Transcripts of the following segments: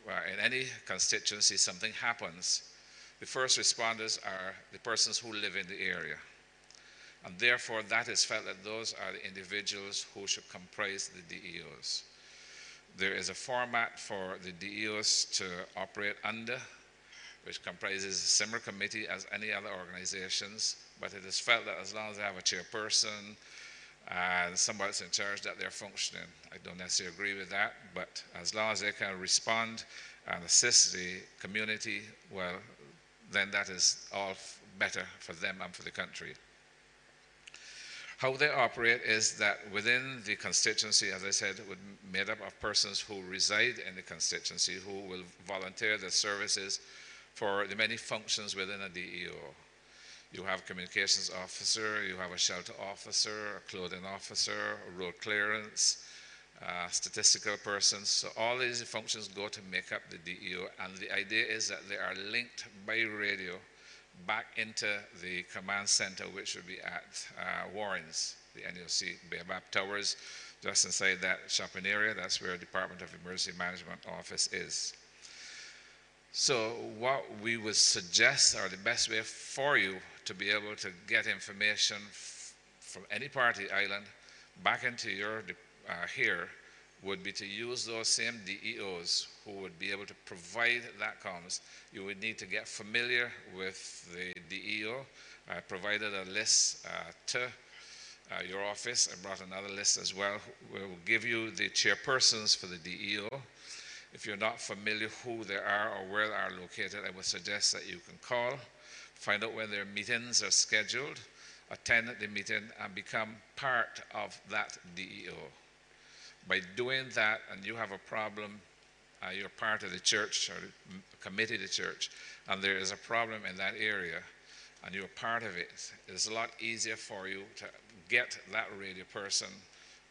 in any constituency something happens, the first responders are the persons who live in the area. And therefore, that is felt that those are the individuals who should comprise the DEOs. There is a format for the DEOs to operate under, which comprises a similar committee as any other organizations, but it is felt that as long as they have a chairperson and somebody that's in charge, that they're functioning. I don't necessarily agree with that, but as long as they can respond and assist the community, well, then that is all better for them and for the country. How they operate is that within the constituency, as I said, would be made up of persons who reside in the constituency who will volunteer their services for the many functions within a DEO. You have a communications officer, you have a shelter officer, a clothing officer, a road clearance, statistical persons. So all these functions go to make up the DEO, and the idea is that they are linked by radio back into the command center, which would be at Warrens, the NUC Baobab Towers, just inside that shopping area. That's where Department of Emergency Management office is. So what we would suggest, or the best way for you to be able to get information from any part of the island back into your here, would be to use those same DEOs who would be able to provide that comms. You would need to get familiar with the DEO. I provided a list to your office. I brought another list as well. We will give you the chairpersons for the DEO. If you're not familiar who they are or where they are located, I would suggest that you can call, find out when their meetings are scheduled, attend the meeting, and become part of that DEO. By doing that, and you have a problem, you're part of the church or the committee of the church, and there is a problem in that area, and you're part of it, it's a lot easier for you to get that radio person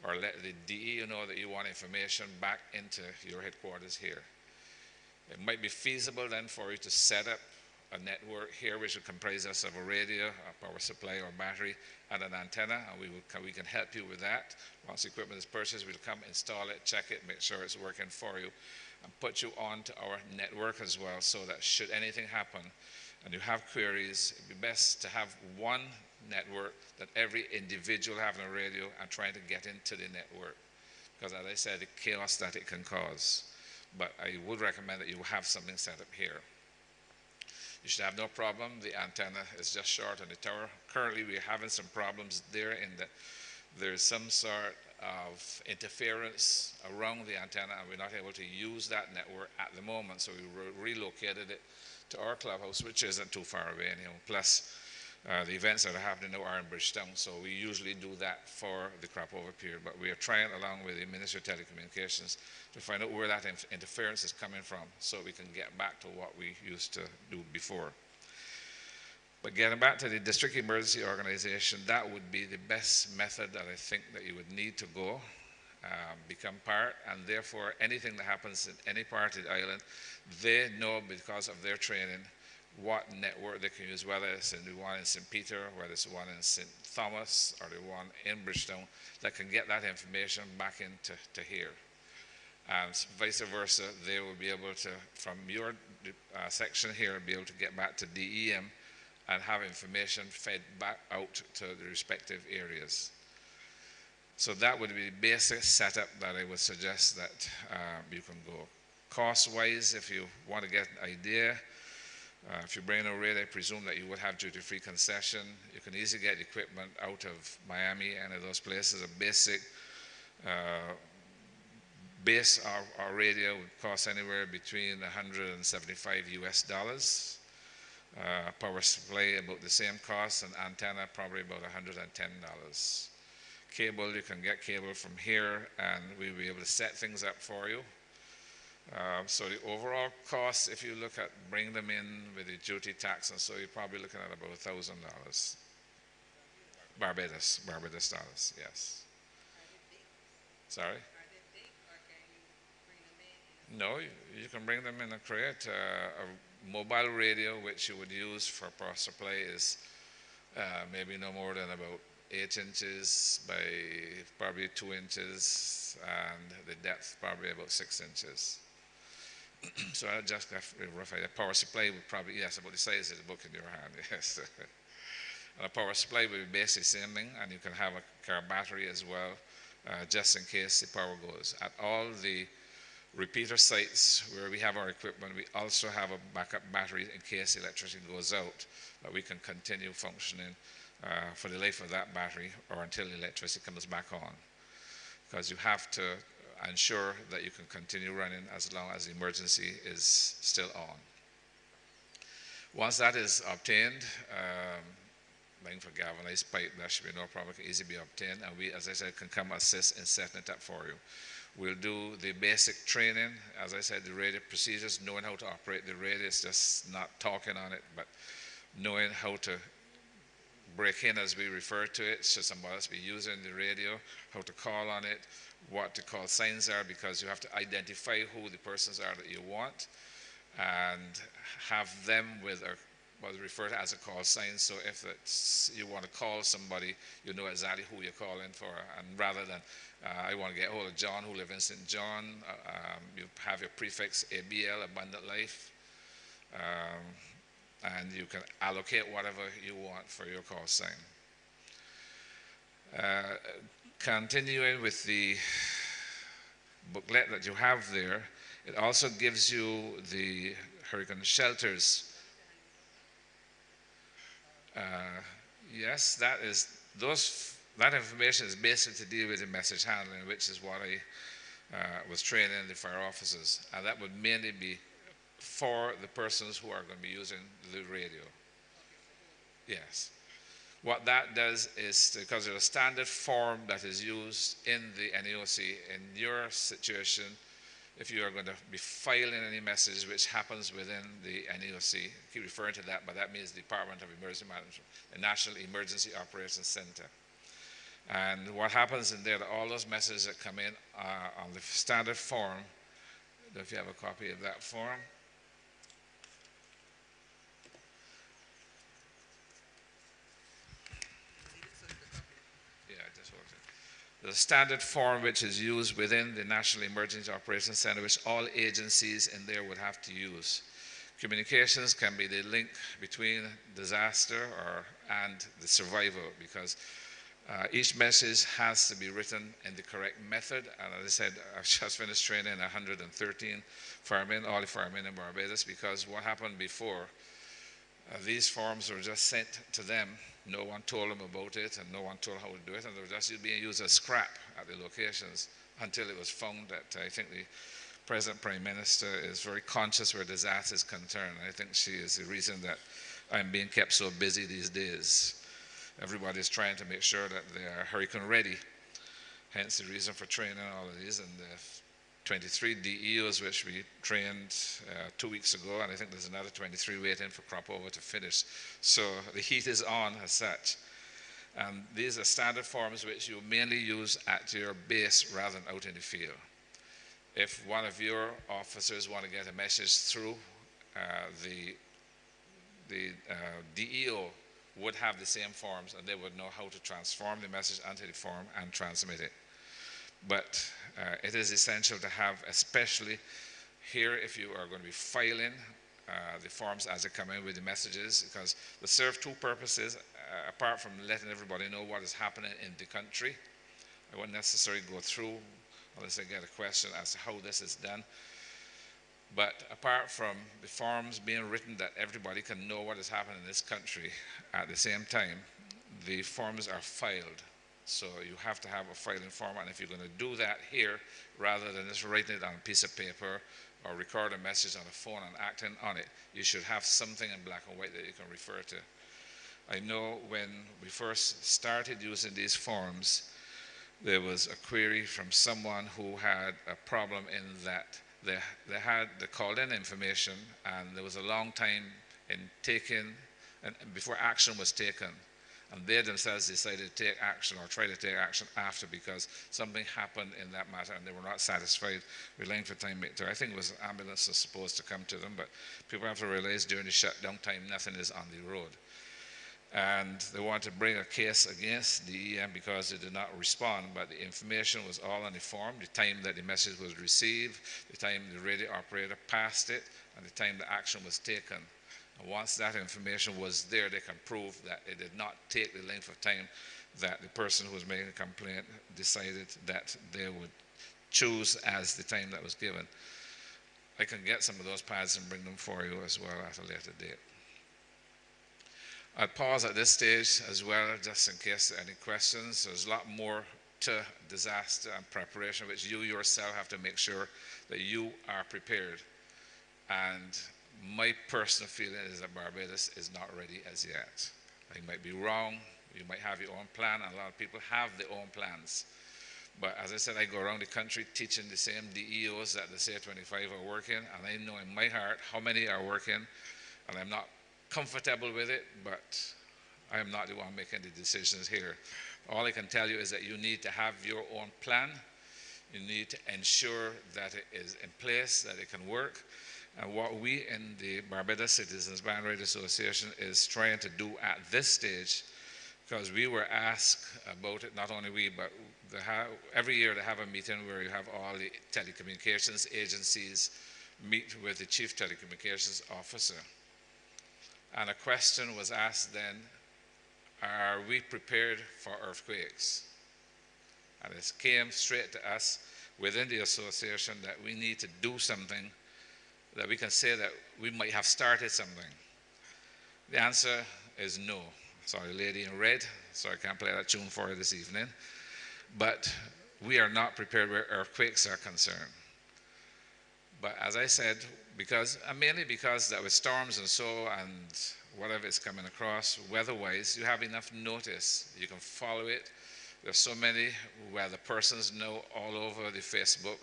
or let the DEO know that you want information back into your headquarters here. It might be feasible then for you to set up a network here which will comprise us of a radio, a power supply or battery, and an antenna, and we can help you with that. Once the equipment is purchased, we'll come install it, check it, make sure it's working for you, and put you onto our network as well, so that should anything happen and you have queries, it'd be best to have one network that every individual having a radio and trying to get into the network, because as I said, the chaos that it can cause. But I would recommend that you have something set up here. You should have no problem. The antenna is just short on the tower. Currently, we're having some problems there in that there's some sort of interference around the antenna, and we're not able to use that network at the moment. So we relocated it to our clubhouse, which isn't too far away anyhow. Plus, the events that are happening now are in Bridgetown, so we usually do that for the crop over period. But we are trying, along with the Ministry of Telecommunications, to find out where that interference is coming from, so we can get back to what we used to do before. But getting back to the district emergency organization, that would be the best method that I think that you would need to go, become part, and therefore anything that happens in any part of the island, they know because of their training what network they can use, whether it's in the one in St. Peter, whether it's the one in St. Thomas, or the one in Bridgetown, that can get that information back into here. And vice versa, they will be able to, from your section here, be able to get back to DEM and have information fed back out to the respective areas. So that would be the basic setup that I would suggest that you can go. Cost-wise, if you want to get an idea, if you bring a radio, I presume that you would have duty-free concession. You can easily get equipment out of Miami and of those places. A basic base our radio would cost anywhere between $175 US. Power supply about the same cost, and antenna probably about $110. Cable, you can get cable from here, and we'll be able to set things up for you. So the overall cost, if you look at bring them in with the duty tax, and so you're probably looking at about $1,000. Barbados dollars, yes. Sorry? No, you can bring them in a crate. A mobile radio, which you would use for power supply, is maybe no more than about 8 inches by probably 2 inches, and the depth probably about 6 inches. So I just got a rough idea. Power supply would probably, yes, about the size of the book in your hand, yes. And a power supply would be basically the same thing, and you can have a car battery as well, just in case the power goes. At all the repeater sites where we have our equipment, we also have a backup battery in case electricity goes out, that we can continue functioning for the life of that battery or until the electricity comes back on. Because you have to ensure that you can continue running as long as the emergency is still on. Once that is obtained, looking for galvanized pipe, that should be no problem, it can easily be obtained, and we, as I said, can come assist in setting it up for you. We'll do the basic training, as I said, the radio procedures, knowing how to operate the radio. It's just not talking on it, but knowing how to break in, as we refer to it, should somebody else be using the radio, how to call on it, what to call signs are, because you have to identify who the persons are that you want, and have them with what's referred to as a call sign. So if you want to call somebody, you know exactly who you're calling for, and rather than I want to get hold of John who lives in St. John, you have your prefix ABL, Abundant Life, and you can allocate whatever you want for your call sign. Continuing with the booklet that you have there, it also gives you the hurricane shelters. Yes, that information is basically to deal with the message handling, which is what I was training the fire officers, and that would mainly be for the persons who are going to be using the radio. Yes. What that does is, because there's a standard form that is used in the NEOC, in your situation, if you are going to be filing any message which happens within the NEOC, I keep referring to that, but that means the Department of Emergency Management, the National Emergency Operations Center. And what happens in there, all those messages that come in on the standard form, if you have a copy of that form. The standard form which is used within the National Emergency Operations Center, which all agencies in there would have to use. Communications can be the link between disaster and the survival, because each message has to be written in the correct method. And as I said, I've just finished training 113 firemen, all the firemen in Barbados, because what happened before, these forms were just sent to them. No one told them about it, and no one told how to do it, and they were just being used as scrap at the locations until it was found that I think the present Prime Minister is very conscious where disaster is concerned. I think she is the reason that I'm being kept so busy these days. Everybody is trying to make sure that they are hurricane ready, hence the reason for training all of these. And the 23 DEOs which we trained 2 weeks ago, and I think there's another 23 waiting for crop over to finish. So the heat is on as such. And these are standard forms which you mainly use at your base rather than out in the field. If one of your officers want to get a message through, the DEO would have the same forms, and they would know how to transform the message onto the form and transmit it. But it is essential to have, especially here, if you are going to be filing the forms as they come in with the messages, because they serve two purposes, apart from letting everybody know what is happening in the country. I won't necessarily go through unless I get a question as to how this is done. But apart from the forms being written that everybody can know what is happening in this country, at the same time, the forms are filed. So you have to have a filing form, and if you're going to do that here, rather than just writing it on a piece of paper or record a message on a phone and acting on it, you should have something in black and white that you can refer to. I know when we first started using these forms, there was a query from someone who had a problem in that they called in information, and there was a long time in taking, and before action was taken. And they themselves decided to take action or try to take action after, because something happened in that matter and they were not satisfied with length of time. I think it was an ambulance was supposed to come to them, but people have to realize during the shutdown time, nothing is on the road. and they wanted to bring a case against DEM because they did not respond, but the information was all on the form, the time that the message was received, the time the radio operator passed it, and the time the action was taken. And once that information was there, they can prove that it did not take the length of time that the person who was making the complaint decided that they would choose as the time that was given. I can get some of those pads and bring them for you as well at a later date. I'll pause at this stage as well, just in case there are any questions. There's a lot more to disaster and preparation, which you yourself have to make sure that you are prepared. And my personal feeling is that Barbados is not ready as yet. I might be wrong. You might have your own plan, and a lot of people have their own plans. But as I said, I go around the country teaching the same DEOs that the CA25 are working, and I know in my heart how many are working, and I'm not comfortable with it, but I am not the one making the decisions here. All I can tell you is that you need to have your own plan. You need to ensure that it is in place, that it can work. And what we in the Barbados Citizens Band Radio Association is trying to do at this stage, because we were asked about it, not only we, but every year they have a meeting where you have all the telecommunications agencies meet with the chief telecommunications officer. And a question was asked then, are we prepared for earthquakes? And it came straight to us within the association that we need to do something, that we can say that we might have started something. The answer is no. Sorry, lady in red, so I can't play that tune for you this evening. But we are not prepared where earthquakes are concerned. But as I said, mainly because that with storms and so, and whatever is coming across, weather-wise, you have enough notice. You can follow it. There's so many weather persons know all over the Facebook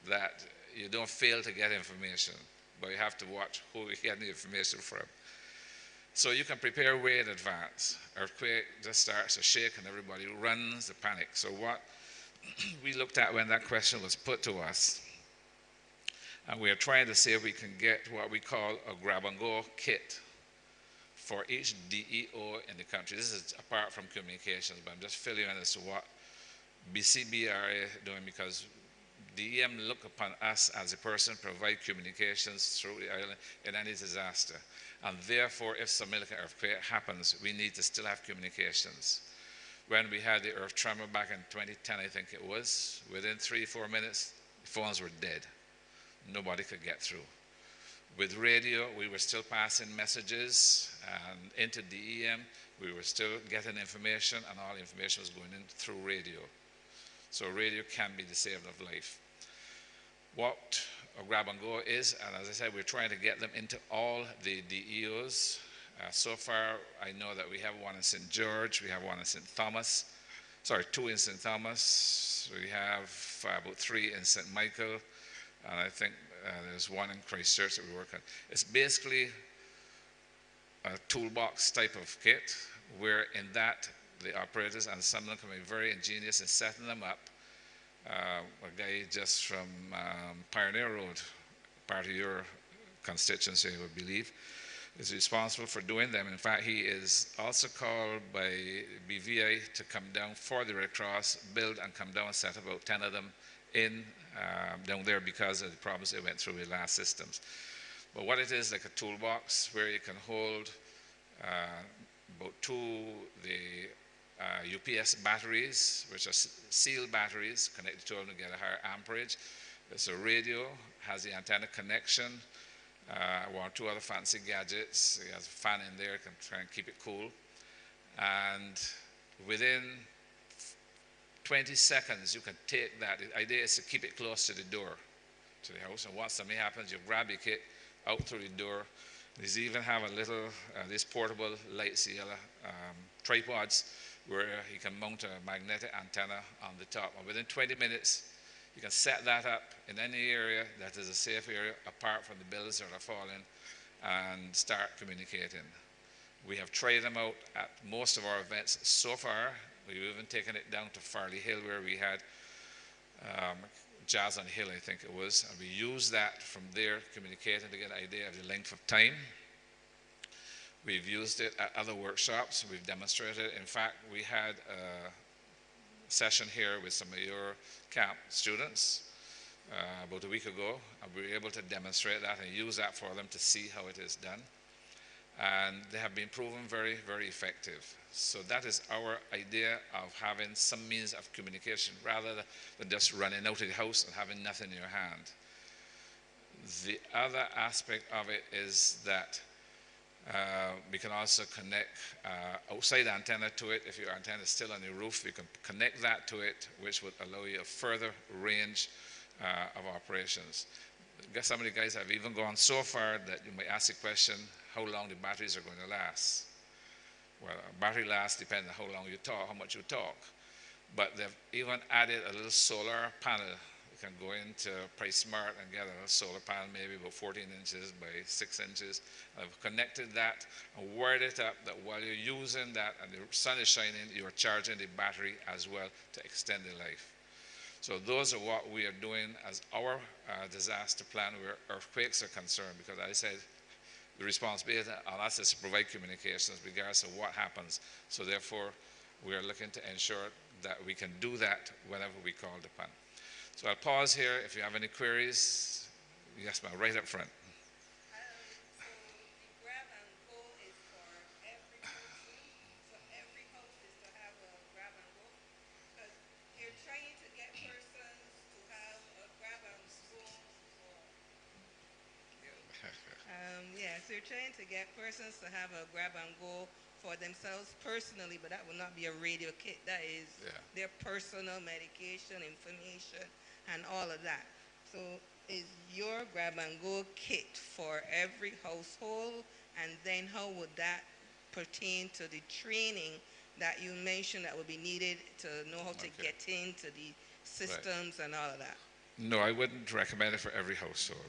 that you don't fail to get information, but you have to watch who you get the information from. So you can prepare way in advance. Earthquake just starts to shake and everybody runs the panic. So what we looked at when that question was put to us, and we are trying to see if we can get what we call a grab-and-go kit for each DEO in the country. This is apart from communications, but I'm just filling in as to what BCBRA is doing, because DEM look upon us as a person provide communications through the island in any disaster. And therefore, if some earthquake happens, we need to still have communications. When we had the earth tremor back in 2010, I think it was, within 3-4 minutes, the phones were dead. Nobody could get through. With radio, we were still passing messages and into DEM. We were still getting information, and all information was going in through radio. So radio can be the saving of life. What a grab and go is, and as I said, we're trying to get them into all the DEOs. So far, I know that we have one in St. George, we have one in St. Thomas, sorry, 2 in St. Thomas, we have about 3 in St. Michael, and I think there's one in Christchurch that we work on. It's basically a toolbox type of kit, where in that the operators, and some of them can be very ingenious in setting them up. A guy just from Pioneer Road, part of your constituency, I would believe, is responsible for doing them. In fact, he is also called by BVI to come down for the Red Cross, build and come down and set about 10 of them in down there because of the problems they went through with last systems. But what it is, like a toolbox where you can hold about 2 the UPS batteries, which are sealed batteries connected to them to get a higher amperage. There's a radio, has the antenna connection, 1 or 2 other fancy gadgets. It has a fan in there, can try and keep it cool. And within 20 seconds, you can take that. The idea is to keep it close to the door, to the house. And once something happens, you grab your kit out through the door. These even have a little, these portable lights, the tripods, where you can mount a magnetic antenna on the top. And within 20 minutes, you can set that up in any area that is a safe area apart from the buildings that are falling and start communicating. We have tried them out at most of our events so far. We've even taken it down to Farley Hill, where we had Jazz on the Hill, I think it was, and we used that from there, communicating to get an idea of the length of time. We've used it at other workshops. We've demonstrated it. In fact, we had a session here with some of your camp students about a week ago, and we were able to demonstrate that and use that for them to see how it is done. And they have been proven very, very effective. So that is our idea of having some means of communication rather than just running out of the house and having nothing in your hand. The other aspect of it is that we can also connect outside antenna to it. If your antenna is still on your roof, we can connect that to it, which would allow you a further range of operations. Some of the guys have even gone so far that you might ask the question, how long the batteries are going to last. Well, a battery lasts depending on how long you talk, how much you talk. But they've even added a little solar panel. You can go into PriceSmart and get a solar panel, maybe about 14 inches by 6 inches. I've connected that and wired it up that while you're using that and the sun is shining, you're charging the battery as well to extend the life. So those are what we are doing as our disaster plan where earthquakes are concerned, because I said the responsibility on us is to provide communications regardless of what happens. So therefore, we are looking to ensure that we can do that whenever we call upon. So I'll pause here. If you have any queries, yes, ma'am, right up front. Yeah, so you're trying to get persons to have a grab and go for themselves personally, but that will not be a radio kit. That is their personal medication, information, and all of that. So is your grab and go kit for every household? And then how would that pertain to the training that you mentioned that would be needed to know how to get into the systems and all of that? No, I wouldn't recommend it for every household.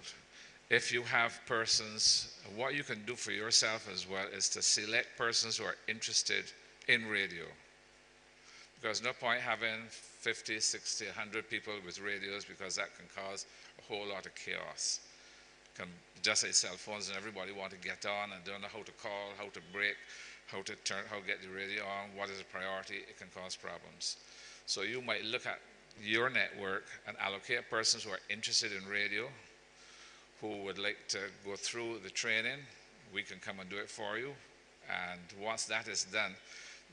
If you have persons, what you can do for yourself as well is to select persons who are interested in radio. Because no point having 50, 60, 100 people with radios, because that can cause a whole lot of chaos. Can just say cell phones and everybody want to get on and don't know how to call, how to break, how to turn, how to get the radio on, what is a priority, it can cause problems. So you might look at your network and allocate persons who are interested in radio, who would like to go through the training. We can come and do it for you. And once that is done,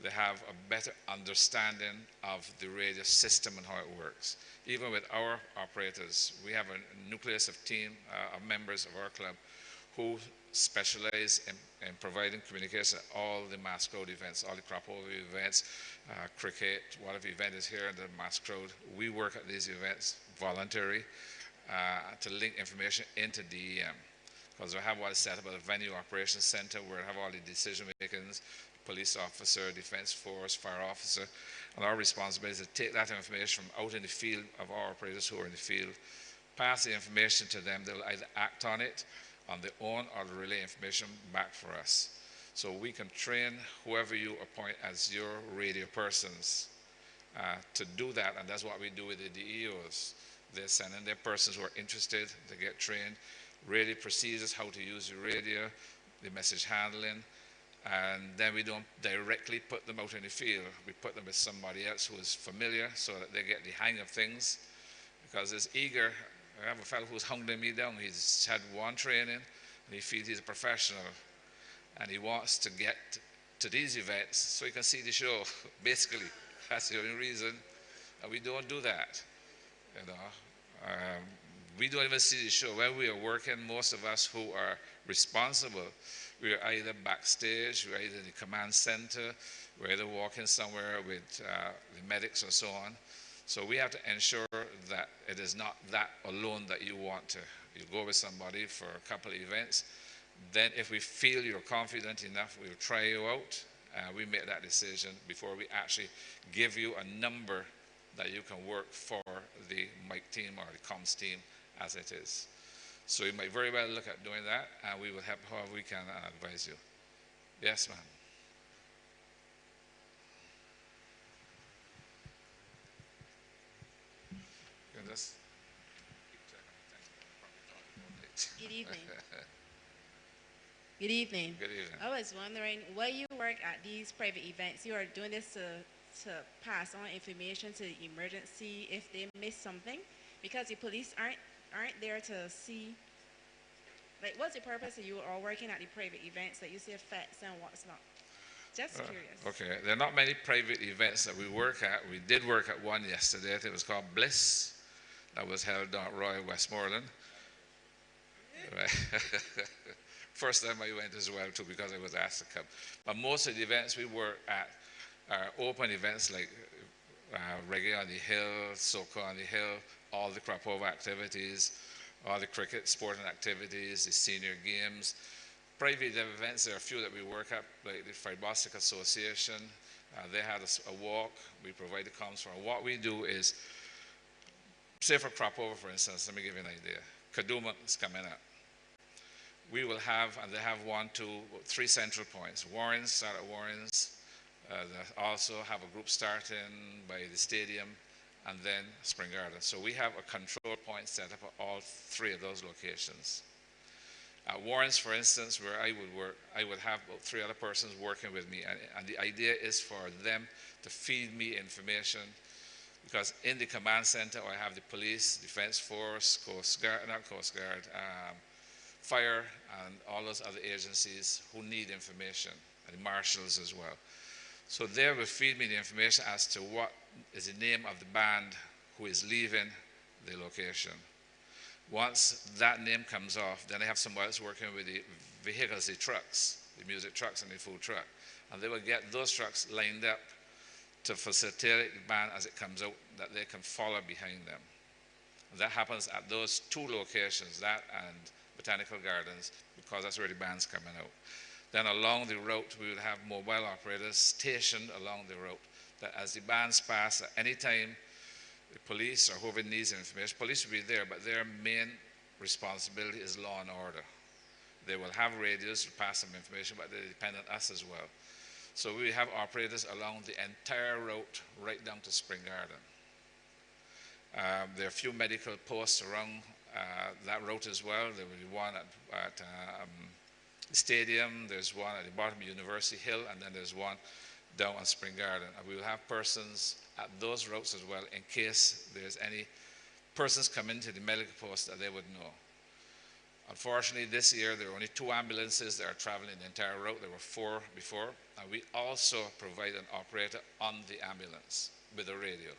they have a better understanding of the radio system and how it works. Even with our operators, we have a nucleus of team of members of our club who specialize in providing communication at all the mass crowd events, all the crop over events, cricket, whatever event is here in the mass crowd. We work at these events voluntary to link information into DEM. Because we have what is set up as a venue operations center where we have all the decision makings, police officer, defense force, fire officer, and our responsibility is to take that information from out in the field of our operators who are in the field, pass the information to them. They'll either act on it on their own or relay information back for us. So we can train whoever you appoint as your radio persons to do that, and that's what we do with the DEOs. They're sending their persons who are interested to get trained, radio procedures, how to use the radio, the message handling, and then we don't directly put them out in the field. We put them with somebody else who is familiar so that they get the hang of things, because it's eager. I have a fellow who's hounding me down. He's had one training and he feels he's a professional and he wants to get to these events so he can see the show. Basically, that's the only reason. And we don't do that. You know, we don't even see the show. When we are working, most of us who are responsible, we are either backstage, we're either in the command center, we're either walking somewhere with the medics or so on. So we have to ensure that it is not that alone that you want to. You go with somebody for a couple of events. Then if we feel you're confident enough, we'll try you out. We make that decision before we actually give you a number that you can work for the mic team or the comms team as it is. So you might very well look at doing that, and we will help however we can and advise you. Yes, ma'am. You can just keep checking. Good evening. Good evening. Good evening. I was wondering, where you work at these private events, you are doing this to pass on information to the emergency if they miss something? Because the police aren't there to see, like, what's the purpose of you all working at the private events that you see facts and what's not? Just curious. Okay, there are not many private events that we work at. We did work at one yesterday. It was called Bliss. That was held down at Royal Westmoreland. Right. First time I went as well too because I was asked to come. But most of the events we work at are open events like Reggae on the Hill, Soca on the Hill, all the crop over activities, all the cricket sporting activities, the senior games. Private events, there are a few that we work at, like the Fibostic Association. They had a walk. We provide the comms for. What we do is, say for crop over, for instance, let me give you an idea. Kaduma is coming up. We will have, and they have 1, 2, 3 central points. Warrens, start at Warrens. They also have a group starting by the stadium, and then Spring Garden. So we have a control point set up at all 3 of those locations. At Warrens, for instance, where I would work, I would have about 3 other persons working with me, and the idea is for them to feed me information, because in the command center I have the police, defense force, fire, and all those other agencies who need information, and the marshals as well. So they will feed me the information as to what is the name of the band who is leaving the location. Once that name comes off, then I have somebody else working with the vehicles, the trucks, the music trucks and the food truck. And they will get those trucks lined up to facilitate the band as it comes out, that they can follow behind them. And that happens at those 2 locations, that and Botanical Gardens, because that's where the band's coming out. Then along the route, we would have mobile operators stationed along the route, that as the bands pass, at any time, the police or whoever needs information, police will be there, but their main responsibility is law and order. They will have radios to pass them information, but they depend on us as well. So we have operators along the entire route, right down to Spring Garden. There are a few medical posts around that route as well. There will be one at the stadium, there's one at the bottom of University Hill, and then there's one down on Spring Garden. And we will have persons at those routes as well in case there's any persons come into the medical post that they would know. Unfortunately, this year there are only 2 ambulances that are traveling the entire route. There were 4 before. And we also provide an operator on the ambulance with a radio.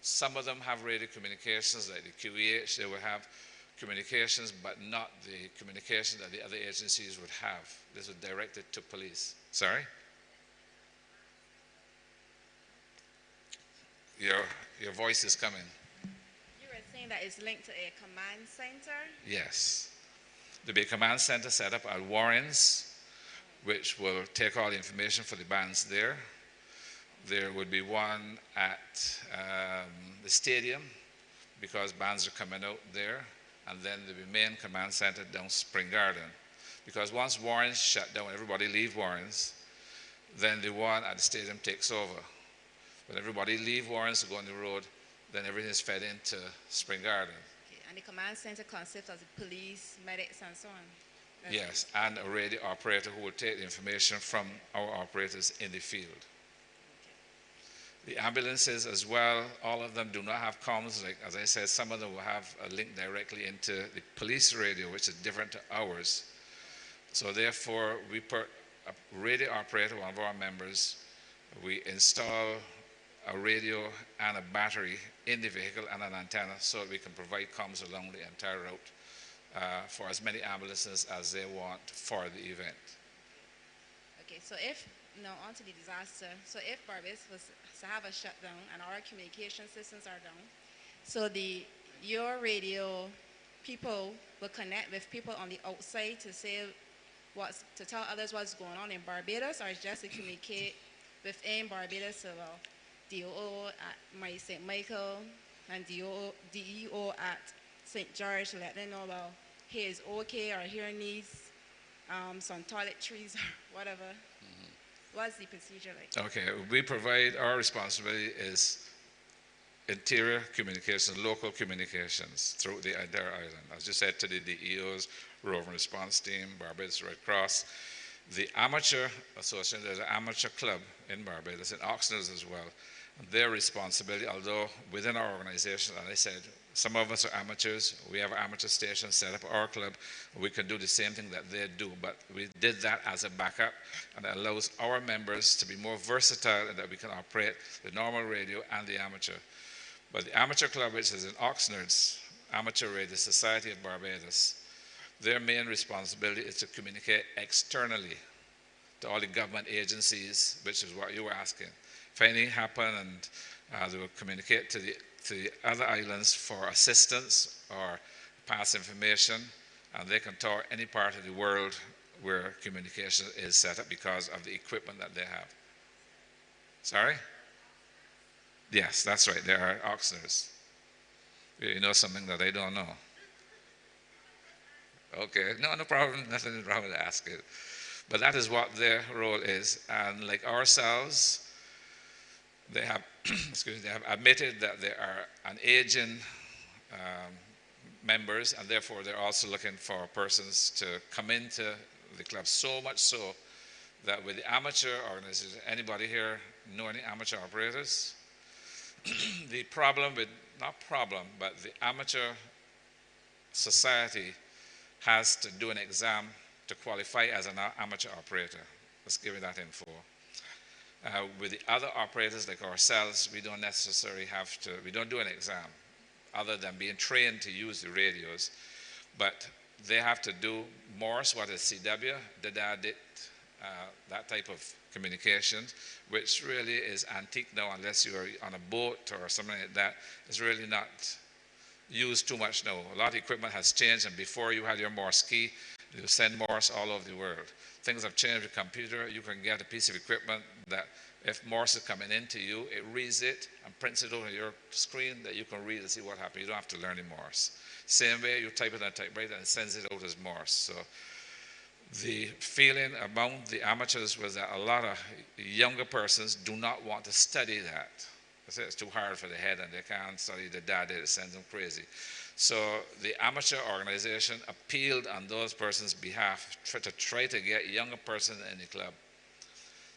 Some of them have radio communications, like the QEH, they will have communications, but not the communication that the other agencies would have. This was directed to police. Sorry? Your voice is coming. You were saying that it's linked to a command center? Yes. There'll be a command center set up at Warrens, which will take all the information for the bands there. There would be one at the stadium, because bands are coming out there. And then there'll be main command center down Spring Garden. Because once Warrens shut down, everybody leave Warrens, then the one at the stadium takes over. When everybody leave Warrens to go on the road, then everything is fed into Spring Garden. Okay. And the command center consists of the police, medics, and so on? That's Yes, and a radio operator who will take the information from our operators in the field. The ambulances as well, all of them do not have comms. Like, as I said, some of them will have a link directly into the police radio, which is different to ours. So therefore, we put a radio operator, one of our members, we install a radio and a battery in the vehicle and an antenna so that we can provide comms along the entire route for as many ambulances as they want for the event. Okay, so if, on to the disaster. So if Barbados was to have a shutdown and our communication systems are down, so your radio people will connect with people on the outside to say to tell others what's going on in Barbados, or just to communicate within Barbados, so DOO at St. Michael and DEO at St. George, let them know about here is okay, or here needs some toiletries or whatever. What's the procedure like? Okay, we provide, our responsibility is interior communications, local communications throughout the entire island. As you said, to the DEOs, Roving Response Team, Barbados Red Cross, the Amateur Association, there's an amateur club in Barbados, in Oxnard as well. And their responsibility, although within our organization, as I said, some of us are amateurs. We have an amateur station set up at our club. We can do the same thing that they do, but we did that as a backup, and it allows our members to be more versatile and that we can operate the normal radio and the amateur. But the amateur club, which is in Oxnard's Amateur Radio Society of Barbados, their main responsibility is to communicate externally to all the government agencies, which is what you were asking. If anything happened, and they will communicate to the other islands for assistance or pass information, and they can tour any part of the world where communication is set up because of the equipment that they have. Sorry? Yes, that's right. There are Oxnards. You know something that I don't know. Okay, no problem. Nothing wrong with asking. But that is what their role is. And like ourselves, they have, they have admitted that they are an aging members, and therefore they're also looking for persons to come into the club. So much so that with the amateur organization, anybody here know any amateur operators? The problem with, not problem, but the amateur society has to do an exam to qualify as an amateur operator. Let's give you that info. With the other operators like ourselves, we don't necessarily have to, we don't do an exam other than being trained to use the radios. But they have to do Morse, what is CW, DID, that type of communication, which really is antique now unless you're on a boat or something like that. It's really not used too much now. A lot of equipment has changed, and before you had your Morse key, you send Morse all over the world. Things have changed with computer. You can get a piece of equipment that if Morse is coming into you, it reads it and prints it over your screen that you can read and see what happened. You don't have to learn the Morse. Same way, you type it on a typewriter and it sends it out as Morse. So the feeling among the amateurs was that a lot of younger persons do not want to study that. They say it's too hard for the head and they can't study the data. It sends them crazy. So the amateur organization appealed on those persons' behalf to try to get younger persons in the club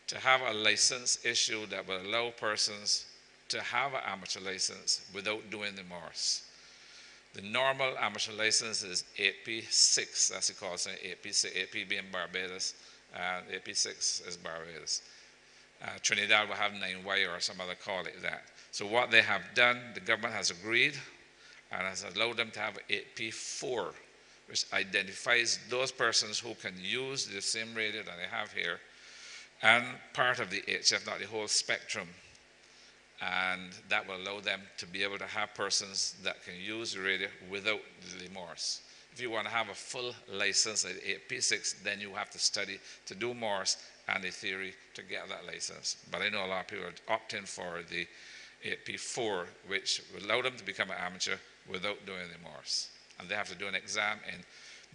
to have a license issued that will allow persons to have an amateur license without doing the Morse. The normal amateur license is 8P6, that's it called, 8P6, 8P being Barbados, and 8P6 is Barbados. Trinidad will have 9Y or some other call like that. So what they have done, the government has agreed and has allowed them to have 8P4, which identifies those persons who can use the same radio that they have here and part of the HF, not the whole spectrum. And that will allow them to be able to have persons that can use the radio without the Morse. If you want to have a full license like 8P6, then you have to study to do Morse and the theory to get that license. But I know a lot of people are opting for the 8P4, which will allow them to become an amateur without doing the Morse. And they have to do an exam in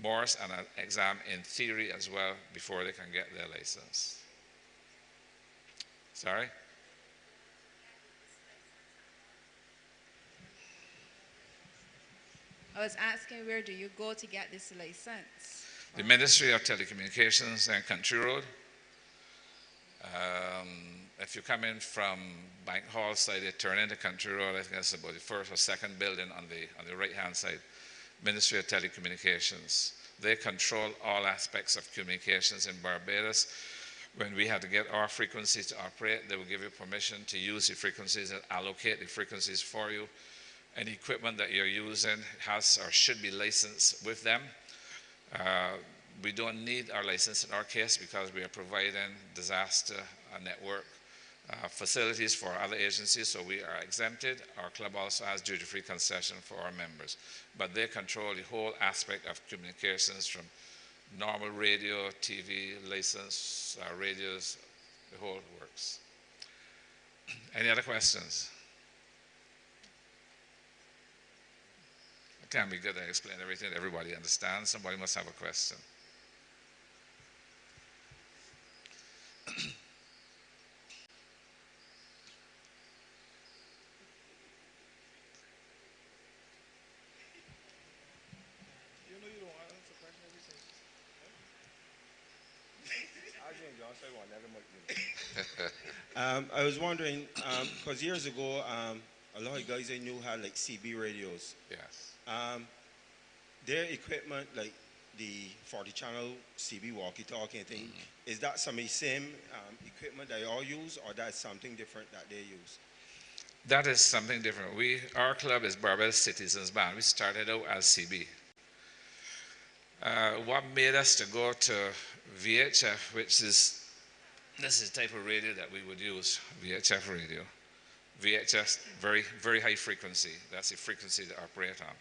Morse and an exam in theory as well before they can get their license. Sorry? I was asking, where do you go to get this license? The Ministry of Telecommunications and Country Road. If you come in from Bank Hall side, you turn into Country Road. I think that's about the first or second building on the right-hand side. Ministry of Telecommunications. They control all aspects of communications in Barbados. When we had to get our frequencies to operate, they will give you permission to use the frequencies and allocate the frequencies for you. Any equipment that you're using has or should be licensed with them. We don't need our license in our case because we are providing disaster network facilities for other agencies, so we are exempted. Our club also has duty-free concession for our members. But they control the whole aspect of communications from normal radio, TV, license, radios, the whole works. Any other questions? It can be good to explain everything that everybody understands. Somebody must have a question. I was wondering, because years ago, a lot of guys I knew had like CB radios. Yes. Um, their equipment, like the 40 channel CB walkie talkie thing, is that some of the same equipment that you all use, or that's something different that they use? That is something different. Our club is Barbados Citizens Band. We started out as CB. What made us to go to VHF, this is the type of radio that we would use, VHF radio. VHF, very, very high frequency. That's the frequency to operate on.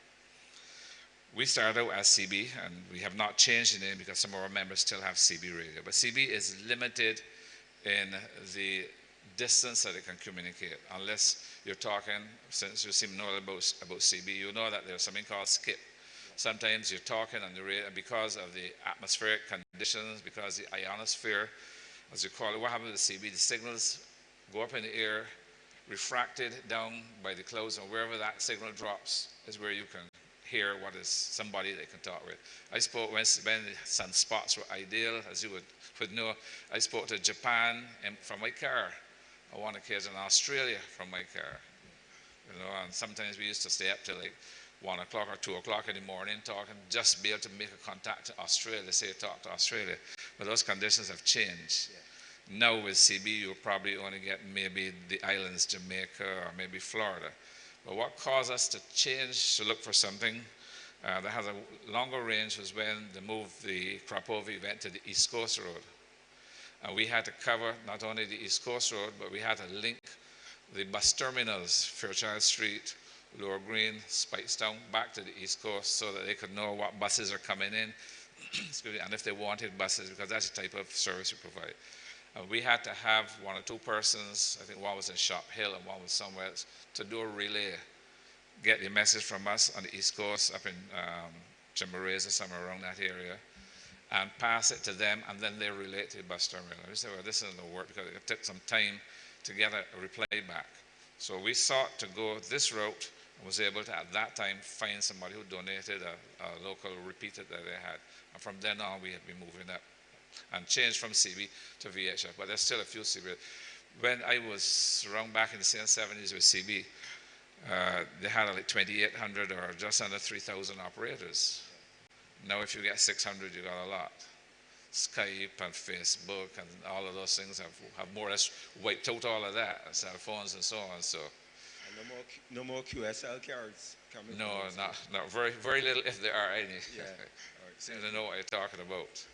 We started out as CB, and we have not changed the name because some of our members still have CB radio. But CB is limited in the distance that it can communicate, unless you're talking, since you seem to know about CB, you know that there's something called skip. Sometimes you're talking on the radio, and because of the atmospheric conditions, because the ionosphere, as you call it, what happens with CB, the signals go up in the air, refracted down by the clouds, and wherever that signal drops is where you can hear what is somebody they can talk with. I spoke when some spots were ideal, as you would know. I spoke to Japan from my car on one occasion, Australia from my car. And sometimes we used to stay up till like 1 o'clock or 2 o'clock in the morning talking, just be able to make a contact to Australia, say talk to Australia. But those conditions have changed. Yeah. Now with CB, you'll probably only get maybe the islands, Jamaica, or maybe Florida. But what caused us to change to look for something that has a longer range was when they moved the Krapow event to the East Coast Road. And we had to cover not only the East Coast Road, but we had to link the bus terminals, Fairchild Street, Lower Green, Speightstown, back to the East Coast so that they could know what buses are coming in, and if they wanted buses, because that's the type of service we provide. We had to have 1 or 2 persons, I think one was in Shop Hill and one was somewhere else, to do a relay, get the message from us on the East Coast, up in Chimborazo or somewhere around that area, and pass it to them, and then they relay it to the bus terminal. We said, well, this isn't going to work because it took some time to get a reply back. So we sought to go this route and was able to, at that time, find somebody who donated a local repeater that they had. And from then on, we have been moving up and changed from CB to VHF, but there's still a few CB. When I was around back in the 70s with CB, they had like 2,800 or just under 3,000 operators. Now if you get 600, you got a lot. Skype and Facebook and all of those things have more or less wiped out all of that, cell phones and so on. So, and no more QSL cards coming. No, not very, very little, if there are any. Yeah. All right. Seem to know what you're talking about.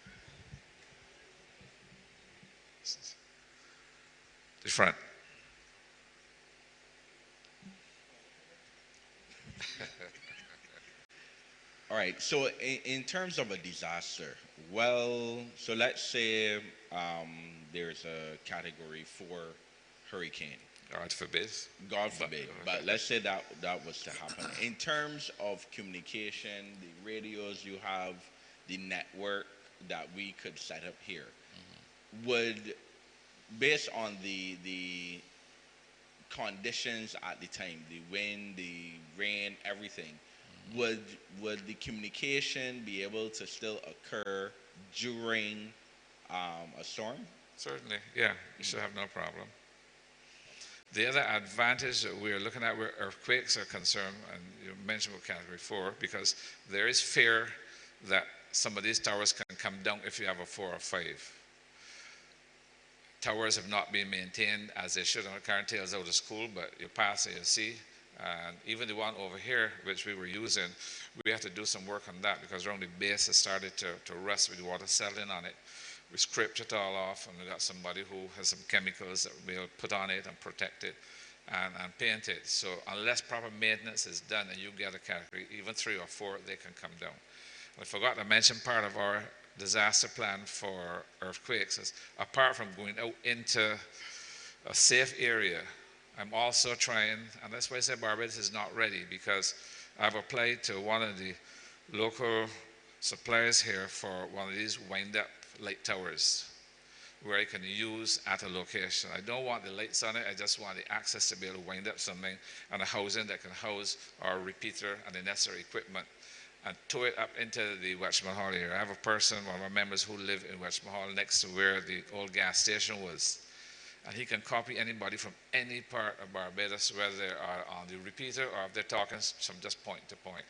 The front. All right, so in terms of a disaster, well, so let's say there's a category 4 hurricane. God forbid. God forbid, but let's say that was to happen. In terms of communication, the radios you have, the network that we could set up here, would, based on the conditions at the time, the wind, the rain, everything, would the communication be able to still occur during a storm? Certainly, yeah, you should have no problem. The other advantage that we're looking at where earthquakes are concerned, and you mentioned about category 4, because there is fear that some of these towers can come down if you have a 4 or 5. Towers have not been maintained as they should. I can't tell us out of school, but you pass it, you see. And even the one over here, which we were using, we have to do some work on that because around the base it started to rust with the water settling on it. We scraped it all off, and we got somebody who has some chemicals that we'll put on it and protect it and paint it. So unless proper maintenance is done and you get a category, even 3 or 4, they can come down. I forgot to mention part of our disaster plan for earthquakes is, apart from going out into a safe area, I'm also trying, and that's why I say Barbados is not ready, because I've applied to one of the local suppliers here for one of these wind-up light towers where I can use at a location. I don't want the lights on it, I just want the access to be able to wind up something and a housing that can house our repeater and the necessary equipment. and tow it up into the Westmore Hall area. I have a person, one of our members who live in Westmore Hall next to where the old gas station was. And he can copy anybody from any part of Barbados, whether they are on the repeater or if they're talking from just point to point.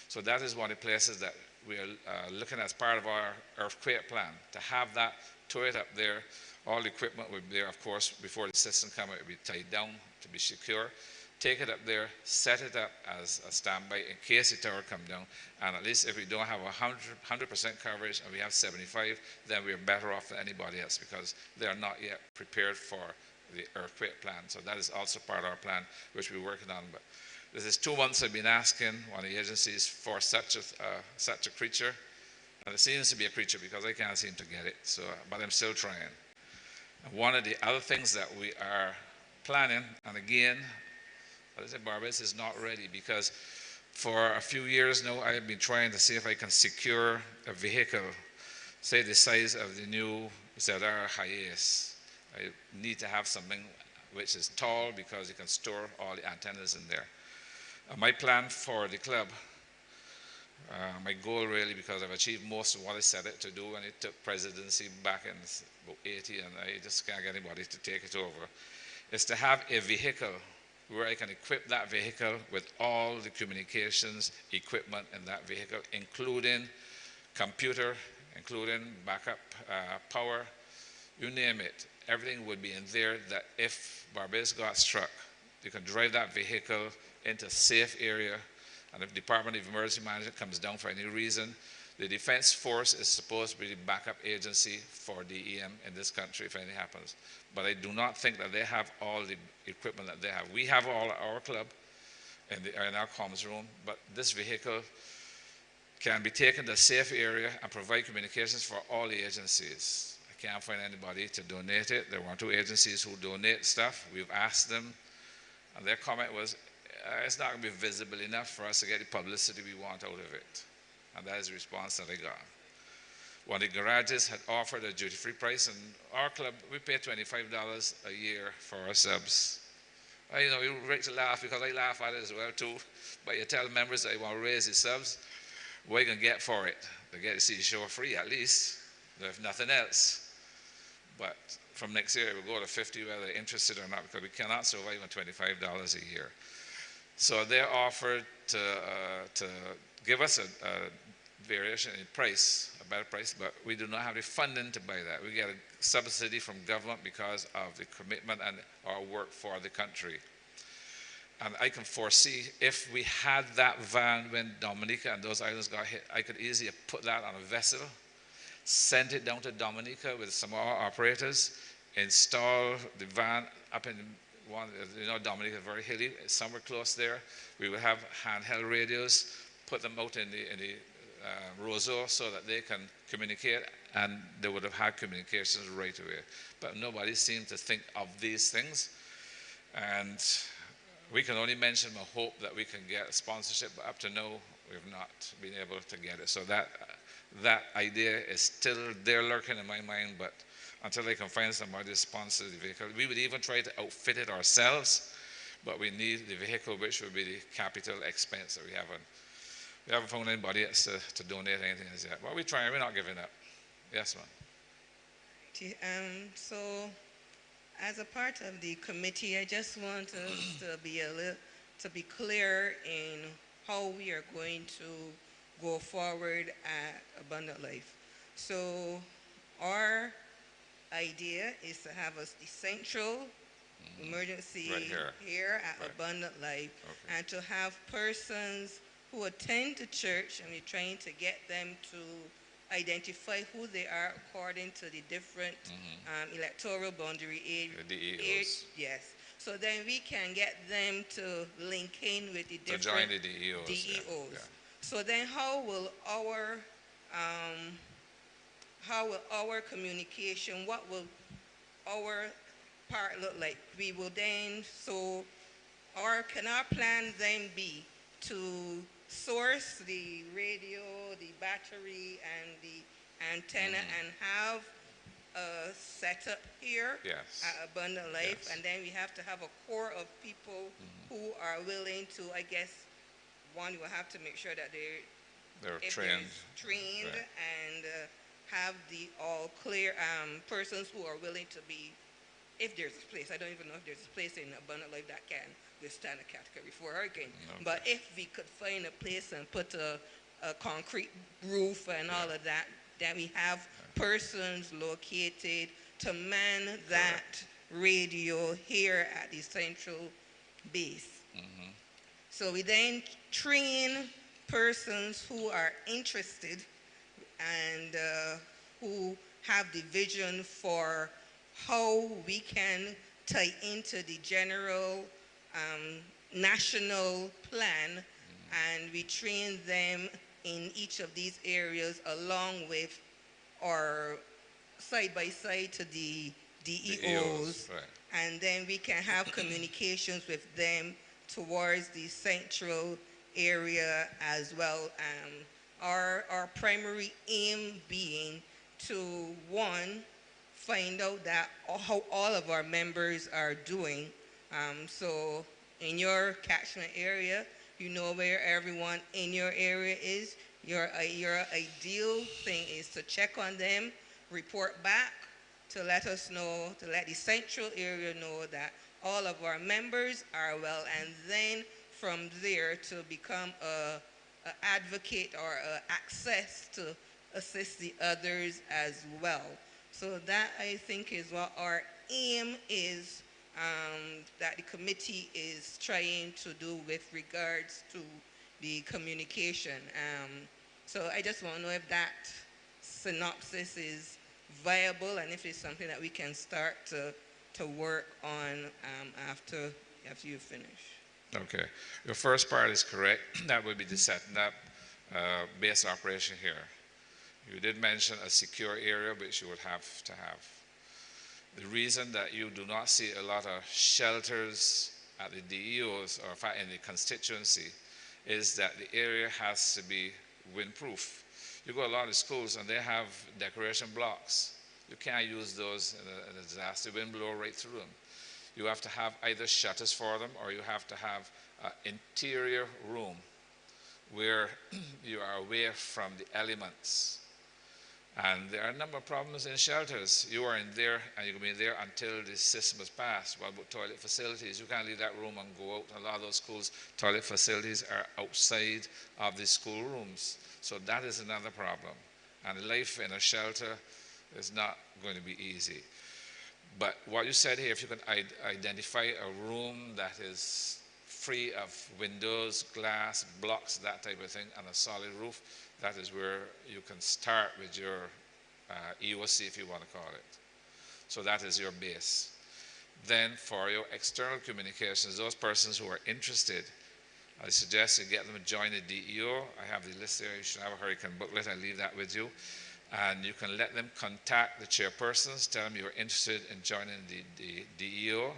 So that is one of the places that we are looking at as part of our earthquake plan, to have that, tow it up there. All the equipment will be there, of course, before the system comes, it will be tied down to be secure. Take it up there, set it up as a standby in case the tower comes down. And at least if we don't have 100% coverage and we have 75, then we're better off than anybody else because they are not yet prepared for the earthquake plan. So that is also part of our plan, which we're working on. But this is 2 months I've been asking one of the agencies for such a creature. And it seems to be a creature because I can't seem to get it. So, but I'm still trying. And one of the other things that we are planning, and again, I said Barbados is not ready because for a few years now I have been trying to see if I can secure a vehicle, say the size of the new Zadar Hayes. I need to have something which is tall because you can store all the antennas in there. My plan for the club, my goal really, because I've achieved most of what I set it to do when it took presidency back in about 80 and I just can't get anybody to take it over, is to have a vehicle where I can equip that vehicle with all the communications equipment in that vehicle, including computer, including backup power, you name it. Everything would be in there that if Barbados got struck, you can drive that vehicle into a safe area, and if the Department of Emergency Management comes down for any reason, the Defense Force is supposed to be the backup agency for DEM in this country if anything happens. But I do not think that they have all the equipment that they have. We have all our club in our comms room, but this vehicle can be taken to a safe area and provide communications for all the agencies. I can't find anybody to donate it. There were 2 agencies who donate stuff. We've asked them, and their comment was, it's not going to be visible enough for us to get the publicity we want out of it. And that is the response that I got. One of the garages had offered a duty-free price, and our club, we pay $25 a year for our subs. You ready to laugh because I laugh at it as well too. But you tell members that you want to raise the subs, what are you going to get for it? They get to see the show free at least, if nothing else. But from next year, it will go to 50 whether they're interested or not, because we cannot survive on $25 a year. So they offered to give us a variation in price, a better price, but we do not have the funding to buy that. We get a subsidy from government because of the commitment and our work for the country. And I can foresee if we had that van when Dominica and those islands got hit, I could easily put that on a vessel, send it down to Dominica with some of our operators, install the van up in one, Dominica is very hilly, somewhere close there. We would have handheld radios, put them out in the Roseau so that they can communicate, and they would have had communications right away. But nobody seemed to think of these things. And we can only mention a hope that we can get a sponsorship, but up to now, we've not been able to get it. So that idea is still there lurking in my mind, but until they can find somebody to sponsor the vehicle. We would even try to outfit it ourselves, but we need the vehicle, which would be the capital expense that we haven't. We haven't found anybody else to donate anything as yet. But we're trying, we're not giving up. Yes, ma'am. So, as a part of the committee, I just want us to be clear in how we are going to go forward at Abundant Life. So, our idea is to have a central emergency right here at Abundant Life, and to have persons who attend the church, and we're trying to get them to identify who they are according to the different electoral boundary areas. Yes. So then we can get them to link in with the different join the DEOs. Yeah. So then how will our communication, what will our part look like? We will then, can our plan then be to source the radio, the battery, and the antenna, and have a setup here at Abundant Life, and then we have to have a core of people who are willing to, I guess, one, you will have to make sure that They're if trained. there's trained Right. and have the all clear persons who are willing to be, if there's a place, I don't even know if there's a place in Abundant Life that can withstand a category 4 hurricane. Okay. But if we could find a place and put a concrete roof and all of that, that we have persons located to man that radio here at the central base. So we then train persons who are interested and who have the vision for how we can tie into the general national plan, and we train them in each of these areas along with our side by side to the DEOs, right. and then we can have communications with them towards the central area as well. Our primary aim being to, one, find out that how all of our members are doing. So in your catchment area, you know where everyone in your area is. Your ideal thing is to check on them, report back to let us know, to let the central area know that all of our members are well, and then from there to become a advocate or access to assist the others as well. So that, I think, is what our aim is, that the committee is trying to do with regards to the communication. So I just want to know if that synopsis is viable and if it's something that we can start to work on after you finish. Okay. Your first part is correct. That would be the setting up base operation here. You did mention a secure area, which you would have to have. The reason that you do not see a lot of shelters at the DEOs, or in fact in the constituency, is that the area has to be windproof. You go to a lot of schools and they have decoration blocks. You can't use those in a disaster. Wind blow right through them. You have to have either shutters for them, or you have to have an interior room where you are away from the elements. And there are a number of problems in shelters. You are in there and you can be there until the system is passed. What about toilet facilities? You can't leave that room and go out. A lot of those schools' toilet facilities are outside of the school rooms. So that is another problem. And life in a shelter is not going to be easy. But what you said here, if you can identify a room that is free of windows, glass, blocks, that type of thing, and a solid roof, that is where you can start with your EOC, if you want to call it. So that is your base. Then for your external communications, those persons who are interested, I suggest you get them to join the DEO. I have the list there. You should have a hurricane booklet. I leave that with you. And you can let them contact the chairpersons, tell them you're interested in joining the DEO.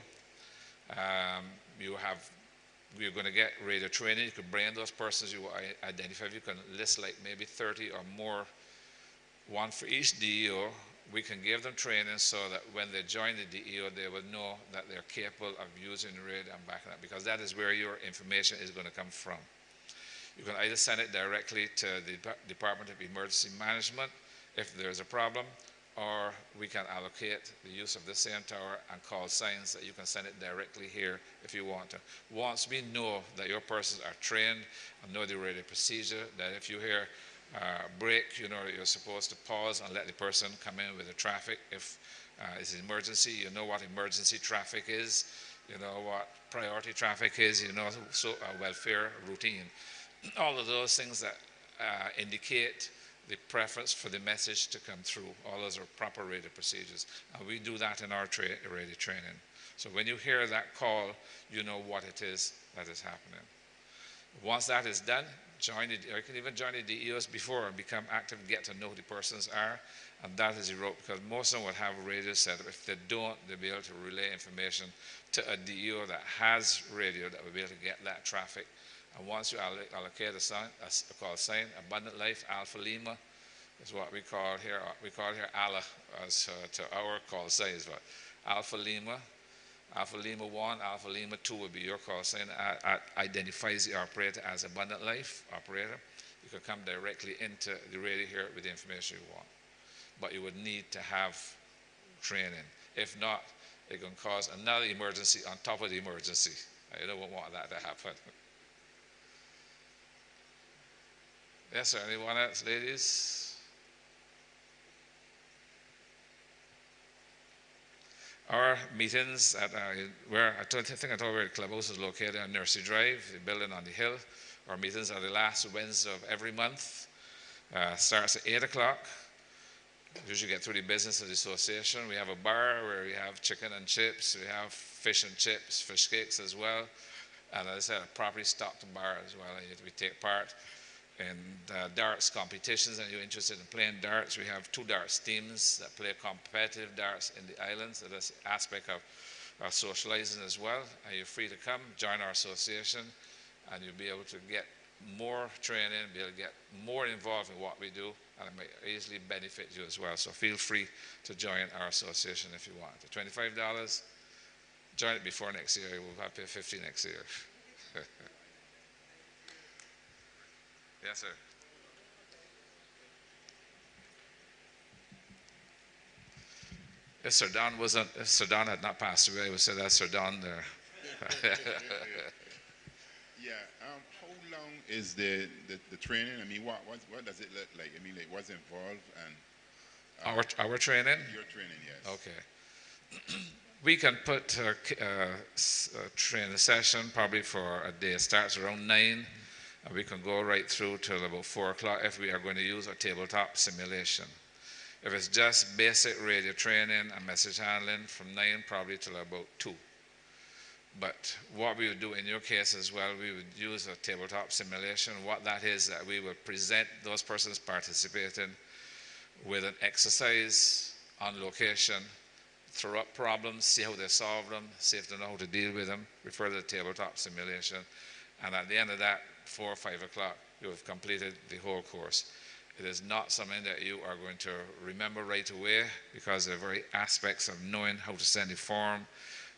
You're going to get radio training. You can bring those persons you identify. You can list like maybe 30 or more, one for each DEO. We can give them training so that when they join the DEO, they will know that they're capable of using the radio and backing up, because that is where your information is going to come from. You can either send it directly to the Department of Emergency Management if there's a problem, or we can allocate the use of the same tower and call signs that you can send it directly here if you want to. Once we know that your persons are trained and know the radio procedure, that if you hear break, you know you're supposed to pause and let the person come in with the traffic. If it's an emergency, you know what emergency traffic is, you know what priority traffic is, you know welfare routine. All of those things that indicate the preference for the message to come through. All those are proper radio procedures. And we do that in our radio training. So when you hear that call, you know what it is that is happening. Once that is done, you can even join the DEOs before and become active, get to know who the persons are, and that is the route, because most of them will have a radio set up. If they don't, they'll be able to relay information to a DEO that has radio that will be able to get that traffic. And once you allocate a call sign, Abundant Life, Alpha Lima is what we call here. We call here ALA as to our call signs. But Alpha Lima 1, Alpha Lima 2 would be your call sign. Identifies the operator as Abundant Life operator. You can come directly into the radio here with the information you want. But you would need to have training. If not, it can cause another emergency on top of the emergency. I don't want that to happen. Yes, sir. Anyone else, ladies? Our meetings at where I think I told where the clubhouse is located on Nursery Drive, the building on the hill. Our meetings are the last Wednesday of every month. Starts at 8 o'clock. Usually get through the business of the association. We have a bar where we have chicken and chips. We have fish and chips, fish cakes as well. And as I said, a properly stocked bar as well. We take part in darts competitions, and you're interested in playing darts. We have 2 darts teams that play competitive darts in the islands. So that's the aspect of socializing as well. And you're free to come, join our association, and you'll be able to get more training, be able to get more involved in what we do, and it may easily benefit you as well. So feel free to join our association if you want. The $25, join it before next year. We'll have to pay $50 next year. Yes, sir. If Sir Don had not passed away, I would say that's Sir Don there. Yeah. How long is the training? I mean, what does it look like? I mean, like what's involved and Our training? your training, yes. Okay. We can put a training session probably for a day. It starts around 9, and we can go right through till about 4 o'clock if we are going to use a tabletop simulation. If it's just basic radio training and message handling, from 9 probably till about 2. But what we would do in your case as well, we would use a tabletop simulation. What that is, that we will present those persons participating with an exercise on location, throw up problems, see how they solve them, see if they know how to deal with them, refer to the tabletop simulation, and at the end of that, 4 or 5 o'clock, you have completed the whole course. It is not something that you are going to remember right away, because the very aspects of knowing how to send a form,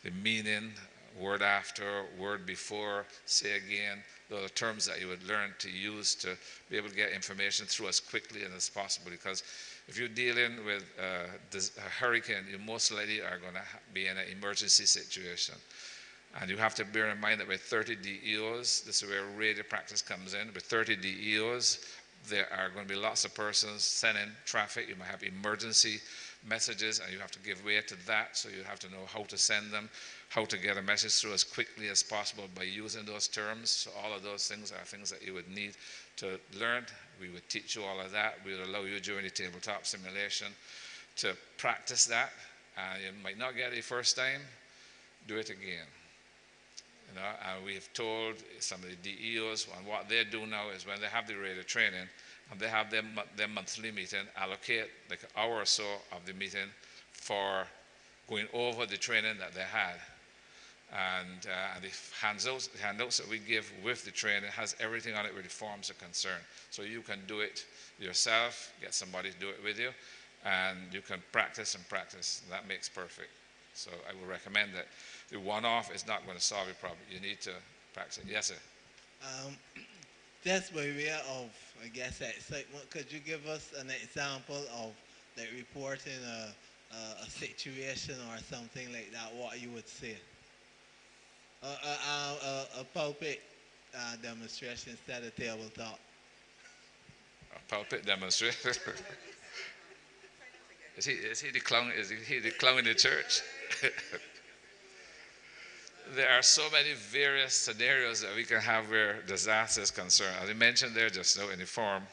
the meaning, word after, word before, say again, those are terms that you would learn to use to be able to get information through as quickly as possible. Because if you're dealing with a hurricane, you most likely are going to be in an emergency situation. And you have to bear in mind that with 30 DEOs, this is where radio practice comes in. With 30 DEOs, there are going to be lots of persons sending traffic. You might have emergency messages, and you have to give way to that. So you have to know how to send them, how to get a message through as quickly as possible by using those terms. So all of those things are things that you would need to learn. We would teach you all of that. We would allow you during the tabletop simulation to practice that. You might not get it the first time. Do it again. And we have told some of the DEOs, and what they do now is when they have the radio training and they have their monthly meeting, allocate like an hour or so of the meeting for going over the training that they had. And the handouts that we give with the training has everything on it where the forms are concerned. So you can do it yourself, get somebody to do it with you, and you can practice and practice. That makes perfect. So I would recommend that. The one-off is not going to solve your problem. You need to practice it. Yes, sir. Just by way of, I guess, excitement, could you give us an example of like reporting a situation or something like that, what you would say? A pulpit demonstration instead of tabletop. A pulpit demonstration? Is he the clown? Is he the clown in the church? There are so many various scenarios that we can have where disaster is concerned. As I mentioned there just now in the form,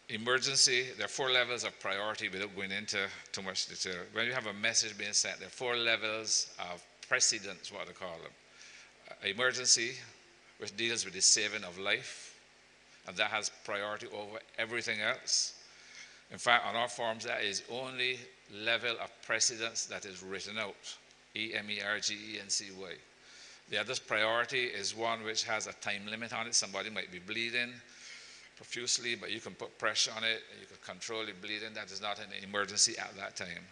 emergency, there are 4 levels of priority without going into too much detail. When you have a message being sent, there are 4 levels of precedence, what they call them. Emergency, which deals with the saving of life, and that has priority over everything else. In fact, on our forms, that is only level of precedence that is written out, emergency. The other priority is one which has a time limit on it. Somebody might be bleeding profusely, but you can put pressure on it, and you can control the bleeding. That is not an emergency at that time.